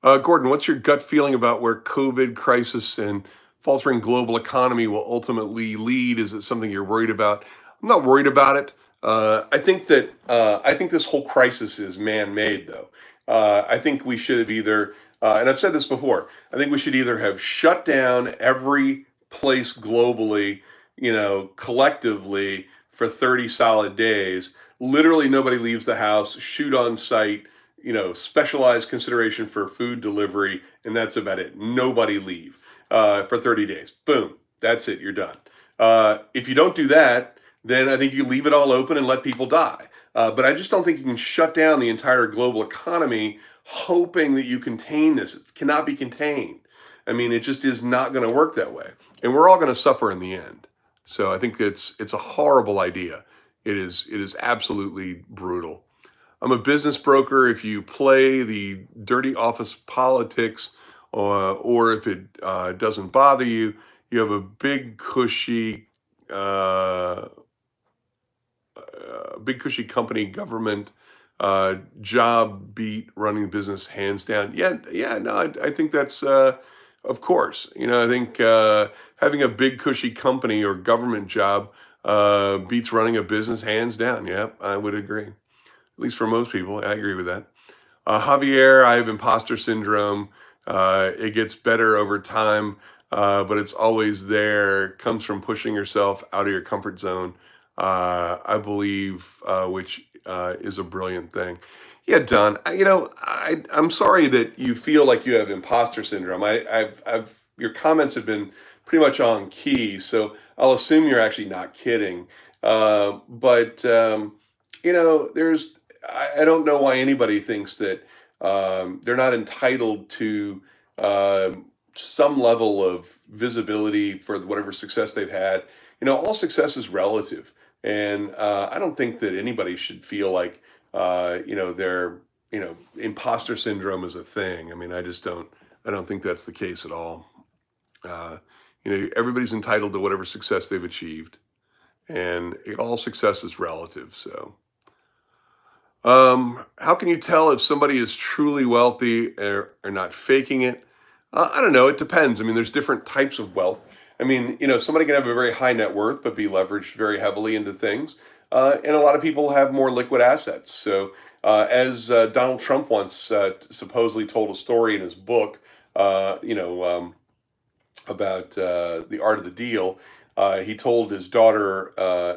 Gordon, what's your gut feeling about where COVID crisis and faltering global economy will ultimately lead? Is it something you're worried about? I'm not worried about it. I think this whole crisis is man-made, though. I think we should have either, and I've said this before, I think we should either have shut down every place globally, collectively for 30 solid days. Literally nobody leaves the house, shoot on site, specialized consideration for food delivery, and that's about it. Nobody leave for 30 days. Boom, that's it, you're done. If you don't do that, then I think you leave it all open and let people die. But I just don't think you can shut down the entire global economy hoping that you contain this. It cannot be contained. I mean, it just is not going to work that way. And we're all going to suffer in the end. So I think it's a horrible idea. It is absolutely brutal. I'm a business broker. If you play the dirty office politics, or if it doesn't bother you, you have a big cushy company, government job beat running business hands down. Yeah, no, I think that's of course. I think having a big cushy company or government job beats running a business hands down. Yeah, I would agree. At least for most people, I agree with that. Javier, I have imposter syndrome. It gets better over time, but it's always there. Comes from pushing yourself out of your comfort zone. I believe, which is a brilliant thing. Yeah, Don. I'm sorry that you feel like you have imposter syndrome. Your comments have been pretty much on key, so I'll assume you're actually not kidding. But there's I don't know why anybody thinks that they're not entitled to some level of visibility for whatever success they've had. All success is relative. And I don't think that anybody should feel like, their, imposter syndrome is a thing. I mean, I don't think that's the case at all. Uh, Everybody's entitled to whatever success they've achieved. And all success is relative. So, how can you tell if somebody is truly wealthy or not faking it? I don't know. It depends. I mean, there's different types of wealth. I mean, somebody can have a very high net worth, but be leveraged very heavily into things. And a lot of people have more liquid assets. So, as Donald Trump once supposedly told a story in his book, about the art of the deal, he told his daughter,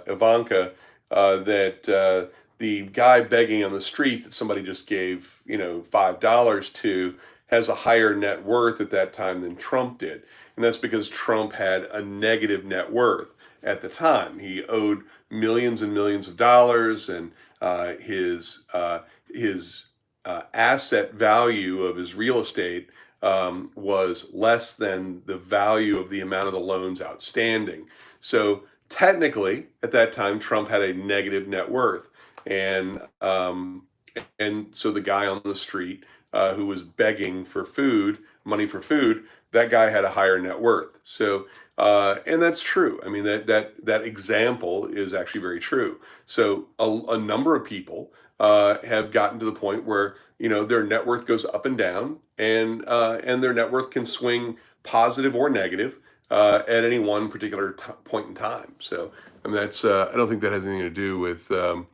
Ivanka, that the guy begging on the street that somebody just gave, $5 to has a higher net worth at that time than Trump did. And that's because Trump had a negative net worth at the time. He owed millions and millions of dollars, and his asset value of his real estate was less than the value of the amount of the loans outstanding. So technically, at that time, Trump had a negative net worth, and so the guy on the street who was begging for money for food, that guy had a higher net worth. So, and that's true. I mean, that example is actually very true. So a number of people have gotten to the point where, their net worth goes up and down, and their net worth can swing positive or negative at any one particular point in time. So, I mean, that's I don't think that has anything to do with the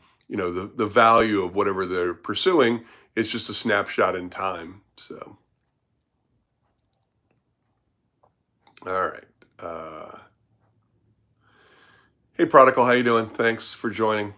value of whatever they're pursuing. It's just a snapshot in time. So, all right. Hey, Prodigal, how you doing? Thanks for joining.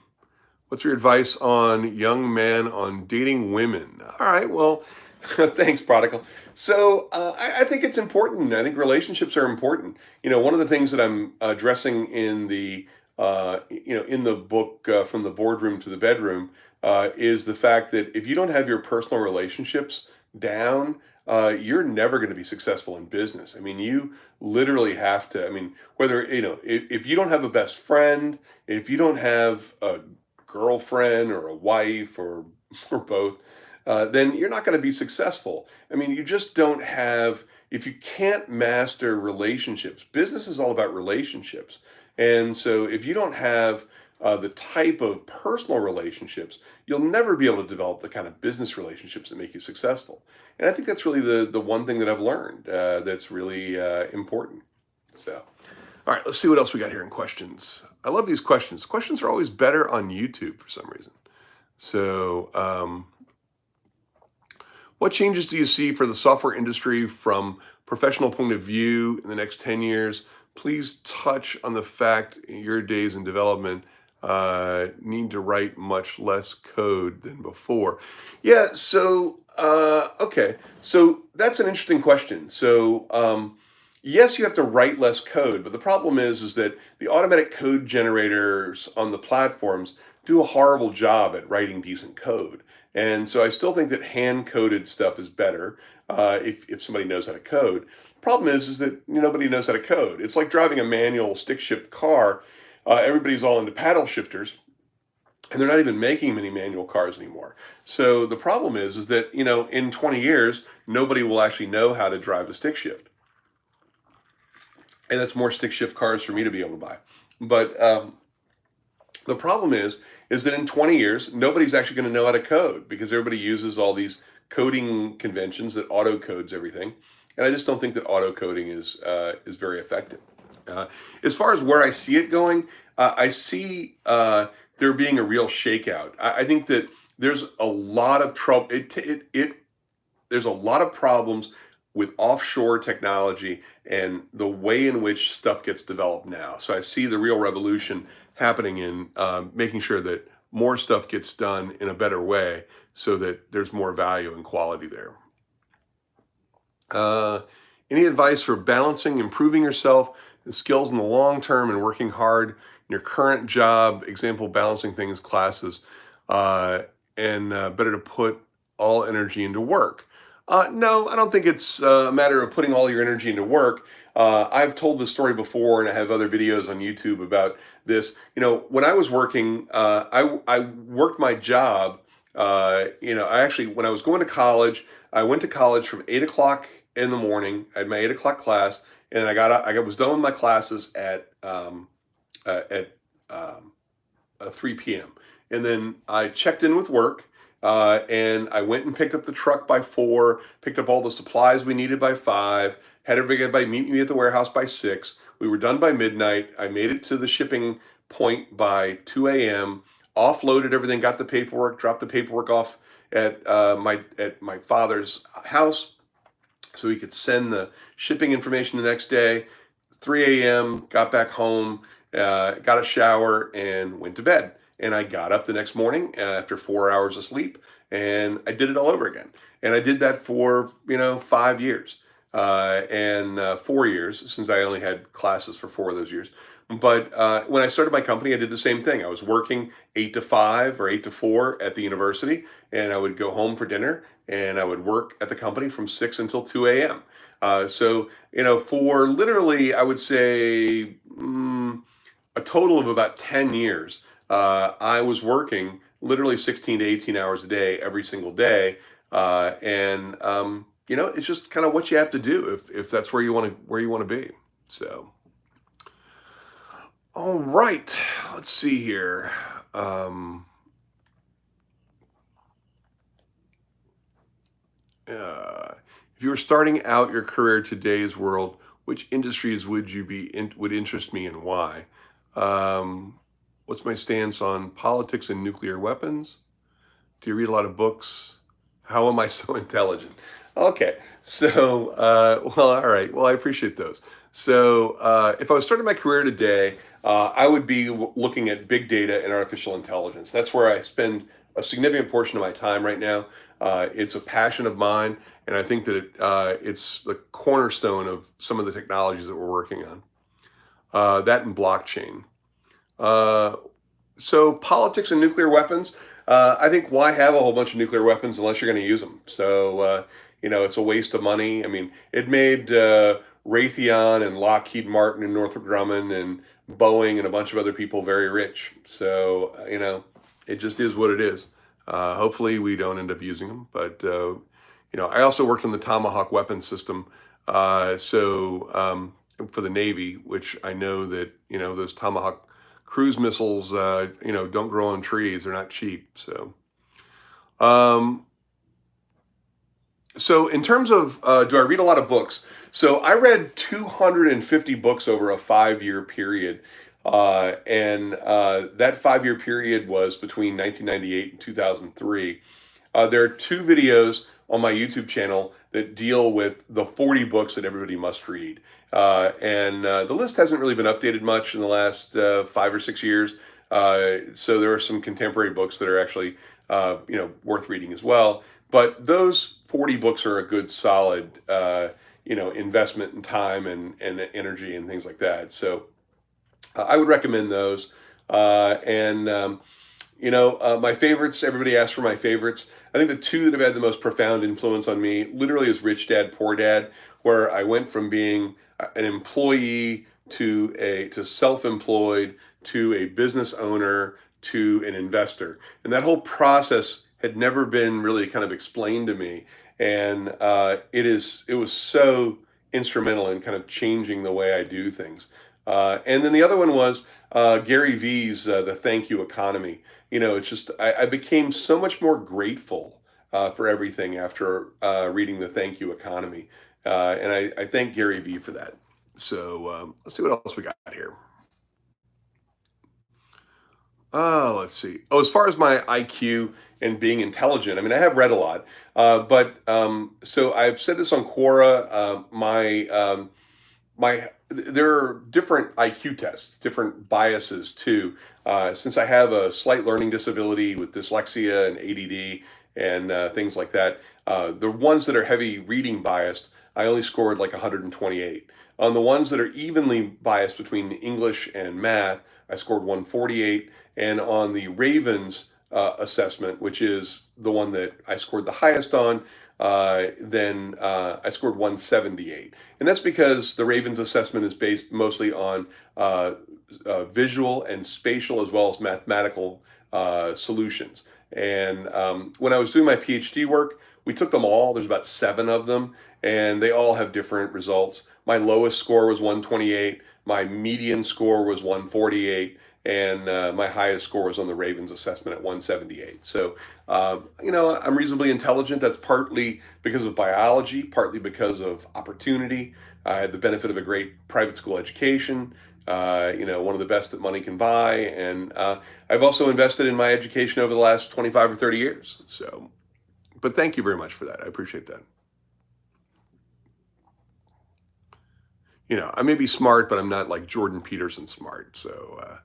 What's your advice on young men on dating women? All right. Well, Thanks, prodigal. So I think it's important. I think relationships are important. One of the things that I'm addressing in the in the book From the Boardroom to the Bedroom is the fact that if you don't have your personal relationships down, you're never going to be successful in business. I mean, you literally have to. I mean, whether if you don't have a best friend, if you don't have a girlfriend or a wife or both, then you're not going to be successful. I mean, you just don't have, if you can't master relationships, business is all about relationships. And so if you don't have the type of personal relationships, you'll never be able to develop the kind of business relationships that make you successful. And I think that's really the one thing that I've learned that's really important. So, all right, let's see what else we got here in questions. I love these questions. Questions are always better on YouTube for some reason. So, what changes do you see for the software industry from professional point of view in the next 10 years? Please touch on the fact your days in development need to write much less code than before. Yeah, so, okay. So that's an interesting question. So, yes, you have to write less code, but the problem is that the automatic code generators on the platforms do a horrible job at writing decent code. And so I still think that hand coded stuff is better if somebody knows how to code. Problem is that nobody knows how to code. It's like driving a manual stick shift car. Everybody's all into paddle shifters, and they're not even making many manual cars anymore. So the problem is that in 20 years nobody will actually know how to drive a stick shift, and that's more stick shift cars for me to be able to buy. But the problem is that in 20 years, nobody's actually going to know how to code because everybody uses all these coding conventions that auto codes everything, and I just don't think that auto coding is very effective. As far as where I see it going, I see there being a real shakeout. I think that there's a lot of trouble. There's a lot of problems with offshore technology and the way in which stuff gets developed now. So I see the real revolution happening in making sure that more stuff gets done in a better way so that there's more value and quality there. Any advice for balancing, improving yourself and skills in the long term and working hard in your current job? Example, balancing things, classes, and better to put all energy into work. No, I don't think it's a matter of putting all your energy into work. I've told this story before, and I have other videos on YouTube about this. When I was working, I worked my job. I actually, when I was going to college, I went to college from 8 o'clock in the morning. I had my 8 o'clock class, and I was done with my classes at 3 p.m. And then I checked in with work. And I went and picked up the truck by 4, picked up all the supplies we needed by 5, had everybody meet me at the warehouse by 6. We were done by midnight. I made it to the shipping point by 2 a.m., offloaded everything, got the paperwork, dropped the paperwork off at my father's house so he could send the shipping information the next day. 3 a.m., got back home, got a shower, and went to bed. And I got up the next morning after 4 hours of sleep, and I did it all over again. And I did that for 5 years and 4 years, since I only had classes for 4 of those years. But when I started my company, I did the same thing. I was working 8 to 5 or 8 to 4 at the university, and I would go home for dinner, and I would work at the company from 6 until 2 a.m. So for literally, I would say a total of about 10 years. I was working literally 16 to 18 hours a day, every single day. And it's just kind of what you have to do if that's where you want to be. So, all right, let's see here. If you were starting out your career in today's world, which industries would interest me and why? What's my stance on politics and nuclear weapons? Do you read a lot of books? How am I so intelligent? Okay, so, well, all right. Well, I appreciate those. So, if I was starting my career today, I would be looking at big data and artificial intelligence. That's where I spend a significant portion of my time right now. It's a passion of mine, and I think that it's the cornerstone of some of the technologies that we're working on. That and blockchain. Uh, so politics and nuclear weapons. I think why have a whole bunch of nuclear weapons unless you're going to use them? So it's a waste of money. I mean, it made Raytheon and Lockheed Martin and Northrop Grumman and Boeing and a bunch of other people very rich. So it just is what it is. Hopefully, we don't end up using them. But I also worked on the Tomahawk weapon system. For the Navy, which I know that those Tomahawk cruise missiles, don't grow on trees. They're not cheap. Um, so in terms of, do I read a lot of books? So I read 250 books over a 5-year period. And that 5-year period was between 1998 and 2003. There are 2 videos on my YouTube channel that deal with the 40 books that everybody must read. And the list hasn't really been updated much in the last 5 or 6 years. So there are some contemporary books that are actually, worth reading as well. But those 40 books are a good solid, investment in time and energy and things like that. So I would recommend those. My favorites, everybody asks for my favorites. I think the 2 that have had the most profound influence on me literally is Rich Dad, Poor Dad, where I went from being an employee to self-employed to a business owner to an investor. And that whole process had never been really kind of explained to me. And it was so instrumental in kind of changing the way I do things. And then the other one was Gary Vee's The Thank You Economy. It's just, I became so much more grateful for everything after reading The Thank You Economy. And I thank Gary Vee for that. So let's see what else we got here. Let's see. Oh, as far as my IQ and being intelligent, I mean, I have read a lot, so I've said this on Quora. There are different IQ tests, different biases too. Since I have a slight learning disability with dyslexia and ADD and things like that, the ones that are heavy reading biased, I only scored like 128. On the ones that are evenly biased between English and math, I scored 148. And on the Ravens assessment, which is the one that I scored the highest on, then I scored 178. And that's because the Ravens assessment is based mostly on visual and spatial as well as mathematical solutions. And when I was doing my PhD work, we took them all. There's about 7 of them, and they all have different results. My lowest score was 128. My median score was 148. And my highest score was on the Ravens assessment at 178. So, I'm reasonably intelligent. That's partly because of biology, partly because of opportunity. I had the benefit of a great private school education, one of the best that money can buy. And I've also invested in my education over the last 25 or 30 years. So, but thank you very much for that. I appreciate that. I may be smart, but I'm not like Jordan Peterson smart. So,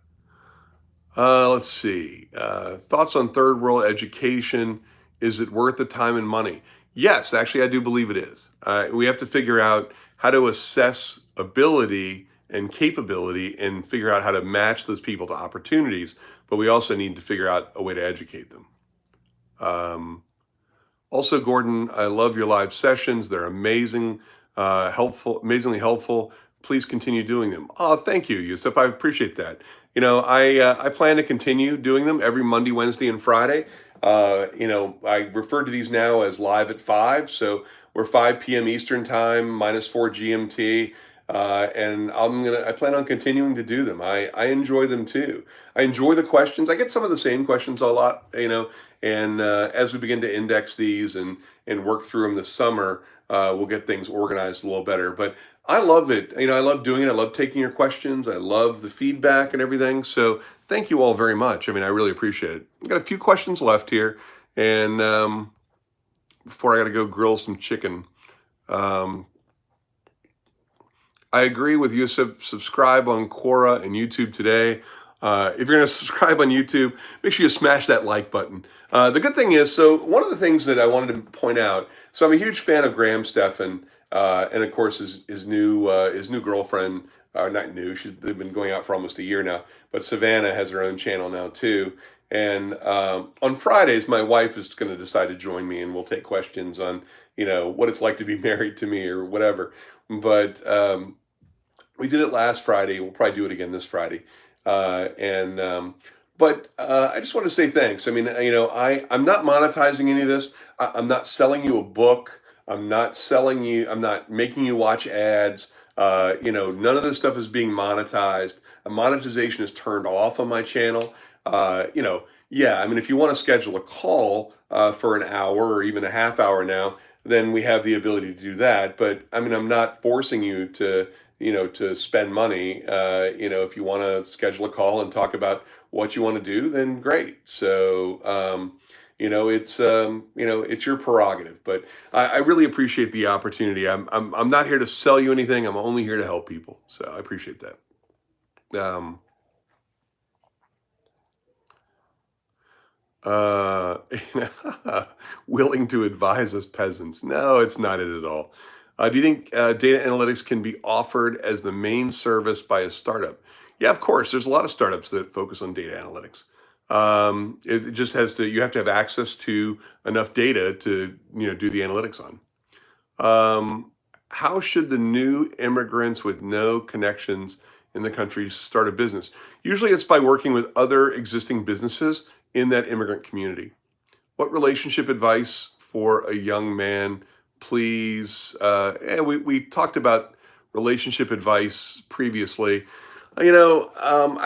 let's see. Thoughts on third world education? Is it worth the time and money? Yes, actually, I do believe it is. We have to figure out how to assess ability and capability and figure out how to match those people to opportunities, but we also need to figure out a way to educate them. Also, Gordon, I love your live sessions. They're amazing, amazingly helpful. Please continue doing them. Oh, thank you, Yusuf. I appreciate that. I plan to continue doing them every Monday, Wednesday, and Friday. I refer to these now as live at 5. So we're 5 p.m. Eastern time, -4 GMT. And I plan on continuing to do them. I enjoy them too. I enjoy the questions. I get some of the same questions a lot, and as we begin to index these and work through them this summer, we'll get things organized a little better. But I love it. I love doing it. I love taking your questions. I love the feedback and everything. So thank you all very much. I mean, I really appreciate it. I've got a few questions left here. And before I got to go grill some chicken, I agree with Yusuf. Subscribe on Quora and YouTube today. If you're going to subscribe on YouTube, make sure you smash that like button. The good thing is, so one of the things that I wanted to point out, so I'm a huge fan of Graham Stephan, and of course his new girlfriend, not new, they've been going out for almost a year now, but Savannah has her own channel now too. And on Fridays, my wife is going to decide to join me, and we'll take questions on, what it's like to be married to me or whatever. But we did it last Friday. We'll probably do it again this Friday. And but I just want to say thanks. I mean, I'm not monetizing any of this. I'm not selling you a book. I'm not selling you. I'm not making you watch ads. None of this stuff is being monetized. Monetization is turned off on my channel. Yeah. I mean, if you want to schedule a call for an hour or even a half hour now, then we have the ability to do that. But I mean, I'm not forcing you to spend money. If you want to schedule a call and talk about what you want to do, then great. So, it's your prerogative. But I really appreciate the opportunity. I'm not here to sell you anything. I'm only here to help people. So I appreciate that. Um, uh, Willing to advise us peasants. No, it's not it at all. Do you think data analytics can be offered as the main service by a startup? Yeah, of course. There's a lot of startups that focus on data analytics. It just you have to have access to enough data to, do the analytics on. Um, how should the new immigrants with no connections in the country start a business? Usually it's by working with other existing businesses in that immigrant community. What relationship advice for a young man, please? And we talked about relationship advice previously. I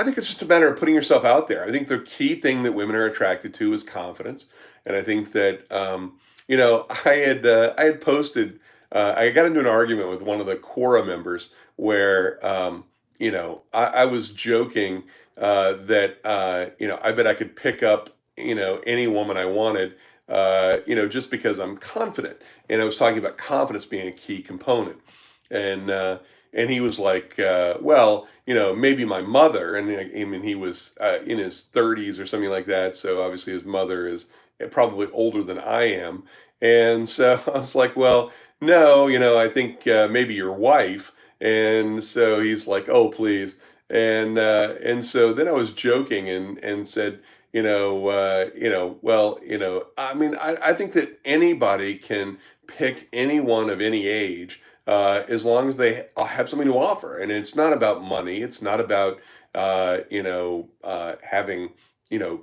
think it's just a matter of putting yourself out there. I think the key thing that women are attracted to is confidence, and I think that I had posted. I got into an argument with one of the Quora members where I was joking that I bet I could pick up any woman I wanted, just because I'm confident. And I was talking about confidence being a key component. And and he was like, well, maybe my mother. And I mean, he was in his 30s or something like that. So obviously his mother is probably older than I am. And so I was like, well, no, I think maybe your wife. And so he's like, oh, please. And so then I was joking and said, well, I mean, I think that anybody can pick anyone of any age, as long as they have something to offer. And it's not about money. It's not about, having,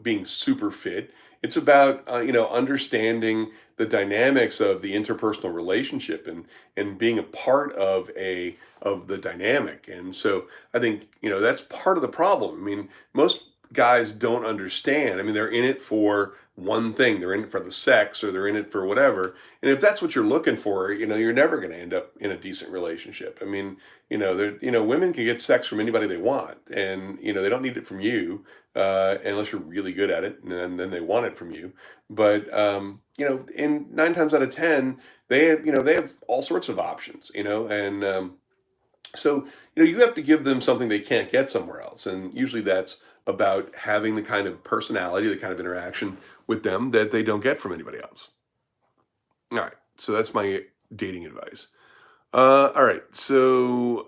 being super fit. It's about, understanding the dynamics of the interpersonal relationship and being a part of the dynamic. And so I think, that's part of the problem. I mean, most guys don't understand. I mean, they're in it for one thing. They're in it for the sex, or they're in it for whatever. And if that's what you're looking for, you're never going to end up in a decent relationship. I mean, women can get sex from anybody they want, and they don't need it from you, unless you're really good at it, and then they want it from you. But in 9 times out of 10, they have all sorts of options, and so, you have to give them something they can't get somewhere else. And usually that's about having the kind of personality, the kind of interaction with them that they don't get from anybody else. All right. So that's my dating advice. All right. So,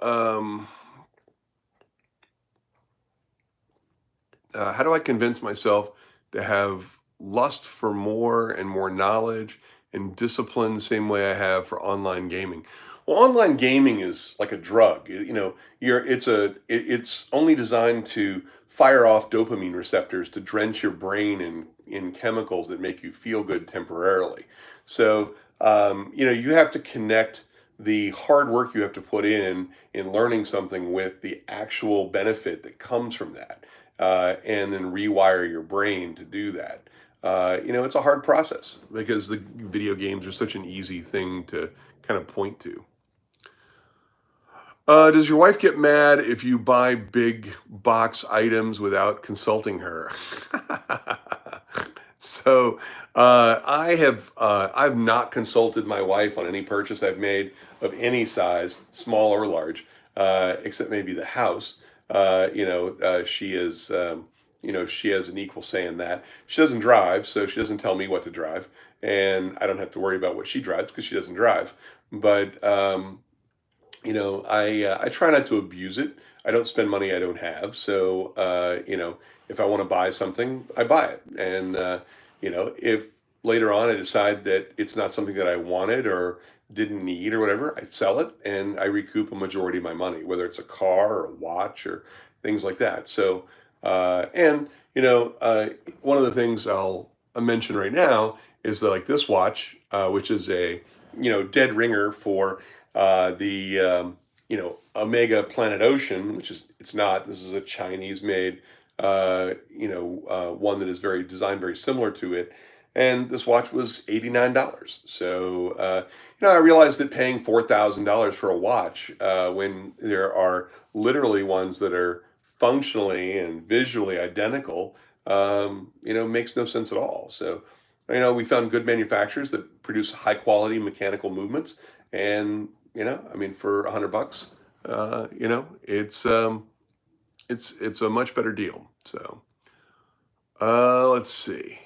how do I convince myself to have lust for more and more knowledge and discipline the same way I have for online gaming? Well, online gaming is like a drug. It's only designed to fire off dopamine receptors to drench your brain in chemicals that make you feel good temporarily. So, you have to connect the hard work you have to put in learning something with the actual benefit that comes from that, and then rewire your brain to do that. It's a hard process because the video games are such an easy thing to kind of point to. Does your wife get mad if you buy big box items without consulting her? So I've not consulted my wife on any purchase I've made of any size, small or large, except maybe the house. she is, she has an equal say in that. She doesn't drive, so she doesn't tell me what to drive, and I don't have to worry about what she drives because she doesn't drive. But I try not to abuse it. I don't spend money I don't have. So, if I want to buy something, I buy it. And, if later on I decide that it's not something that I wanted or didn't need or whatever, I sell it and I recoup a majority of my money, whether it's a car or a watch or things like that. So, and, one of the things I'll mention right now is that, like, this watch, which is a, dead ringer for the Omega Planet Ocean, which is it's not. This is a Chinese made, one that is very designed very similar to it, and this watch was $89. So I realized that paying $4,000 for a watch when there are literally ones that are functionally and visually identical, makes no sense at all. So we found good manufacturers that produce high quality mechanical movements, and for $100, it's a much better deal. So let's see.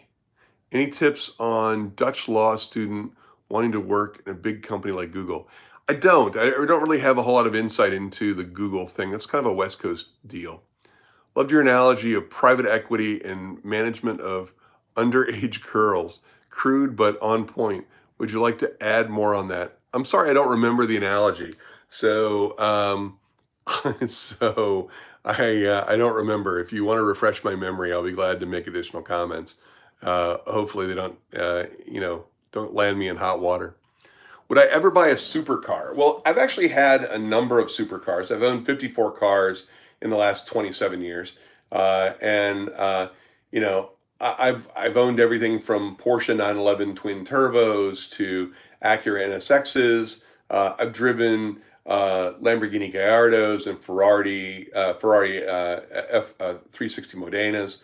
Any tips on Dutch law student wanting to work in a big company like Google? I don't. I don't really have a whole lot of insight into the Google thing. That's kind of a West Coast deal. Loved your analogy of private equity and management of underage girls. Crude but on point. Would you like to add more on that? I'm sorry, I don't remember the analogy. So, so I don't remember. If you want to refresh my memory, I'll be glad to make additional comments. Hopefully they don't land me in hot water. Would I ever buy a supercar? Well, I've actually had a number of supercars. I've owned 54 cars in the last 27 years. And I've owned everything from Porsche 911 twin turbos to Acura NSXs. I've driven Lamborghini Gallardos and Ferrari F360 Modenas,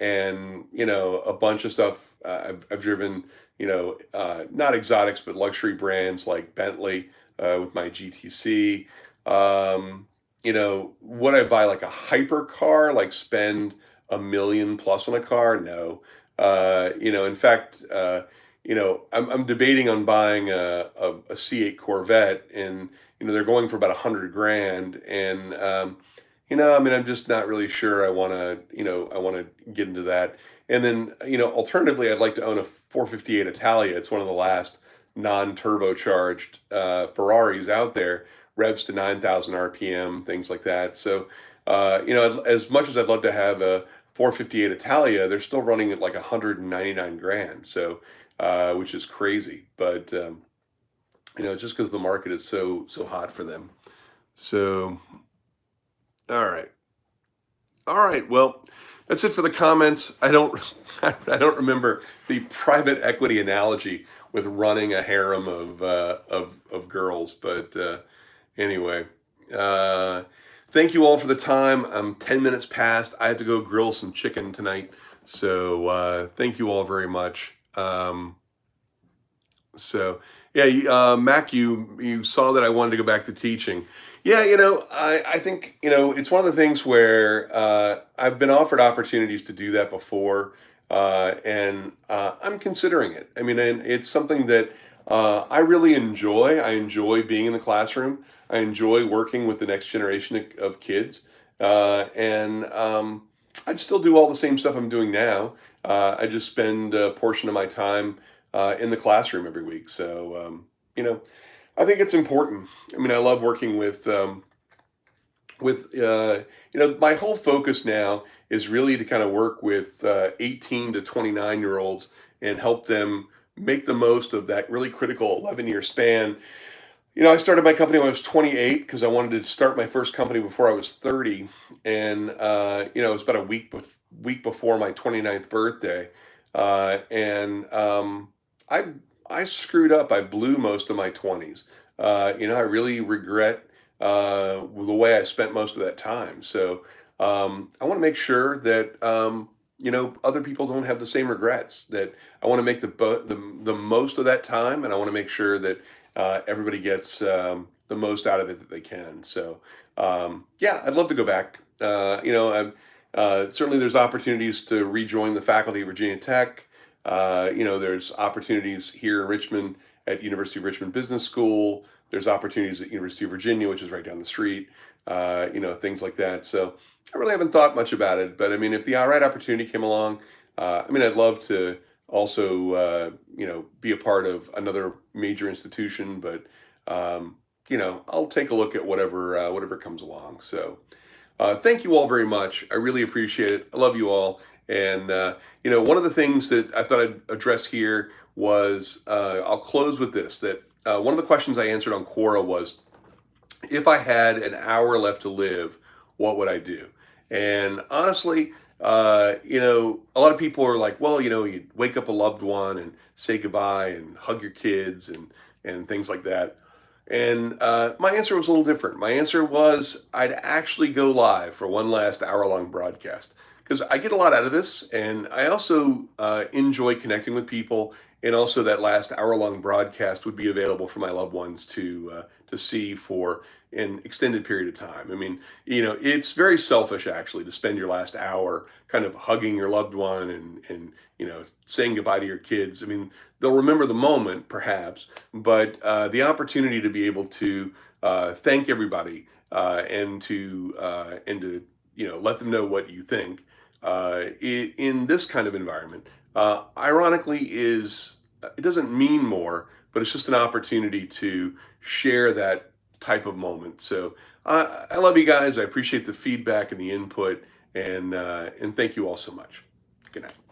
and a bunch of stuff. I've driven not exotics but luxury brands like Bentley with my GTC. Would I buy like a hypercar, like spend $1 million plus on a car? No. In fact, I'm debating on buying a C8 Corvette, and they're going for about 100 grand, and I'm just not really sure. I want to get into that, and then alternatively, I'd like to own a 458 Italia. It's one of the last non-turbocharged Ferraris out there. Revs to 9,000 RPM, things like that. So, as much as I'd love to have a 458 Italia, they're still running at like 199 grand. So, which is crazy. But, just because the market is so hot for them. So, all right. All right. Well, that's it for the comments. I don't I don't remember the private equity analogy with running a harem of girls, but anyway, thank you all for the time. I'm 10 minutes past. I have to go grill some chicken tonight. So thank you all very much. So yeah, Mac, you saw that I wanted to go back to teaching. Yeah, I think it's one of the things where I've been offered opportunities to do that before, and I'm considering it. I mean, and it's something that I really enjoy. I enjoy being in the classroom. I enjoy working with the next generation of kids, and I'd still do all the same stuff I'm doing now. I just spend a portion of my time in the classroom every week. So, I think it's important. I mean, I love working my whole focus now is really to kind of work with 18 to 29 year olds and help them make the most of that really critical 11-year span. I started my company when I was 28 because I wanted to start my first company before I was 30, and it was about a week before my 29th birthday, and I screwed up. I blew most of my 20s. I really regret the way I spent most of that time. So I want to make sure that other people don't have the same regrets. That I want to make the most of that time, and I want to make sure that everybody gets the most out of it that they can. So yeah, I'd love to go back. Certainly there's opportunities to rejoin the faculty of Virginia Tech. There's opportunities here in Richmond at University of Richmond Business School. There's opportunities at University of Virginia, which is right down the street. Things like that. So I really haven't thought much about it, but I mean, if the right opportunity came along, I'd love to also, be a part of another major institution, but I'll take a look at whatever comes along. So, thank you all very much. I really appreciate it. I love you all. And one of the things that I thought I'd address here was I'll close with this. That one of the questions I answered on Quora was, if I had an hour left to live, what would I do? And honestly, a lot of people are like, well, you wake up a loved one and say goodbye and hug your kids and things like that. And my answer was a little different. My answer was I'd actually go live for one last hour-long broadcast because I get a lot out of this, and I also enjoy connecting with people. And also, that last hour-long broadcast would be available for my loved ones to see for an extended period of time. I mean, it's very selfish actually to spend your last hour kind of hugging your loved one and saying goodbye to your kids. I mean, they'll remember the moment perhaps, but the opportunity to be able to thank everybody and to let them know what you think in this kind of environment, ironically, is it doesn't mean more, but it's just an opportunity to share that type of moment. So I love you guys. I appreciate the feedback and the input, and thank you all so much. Good night.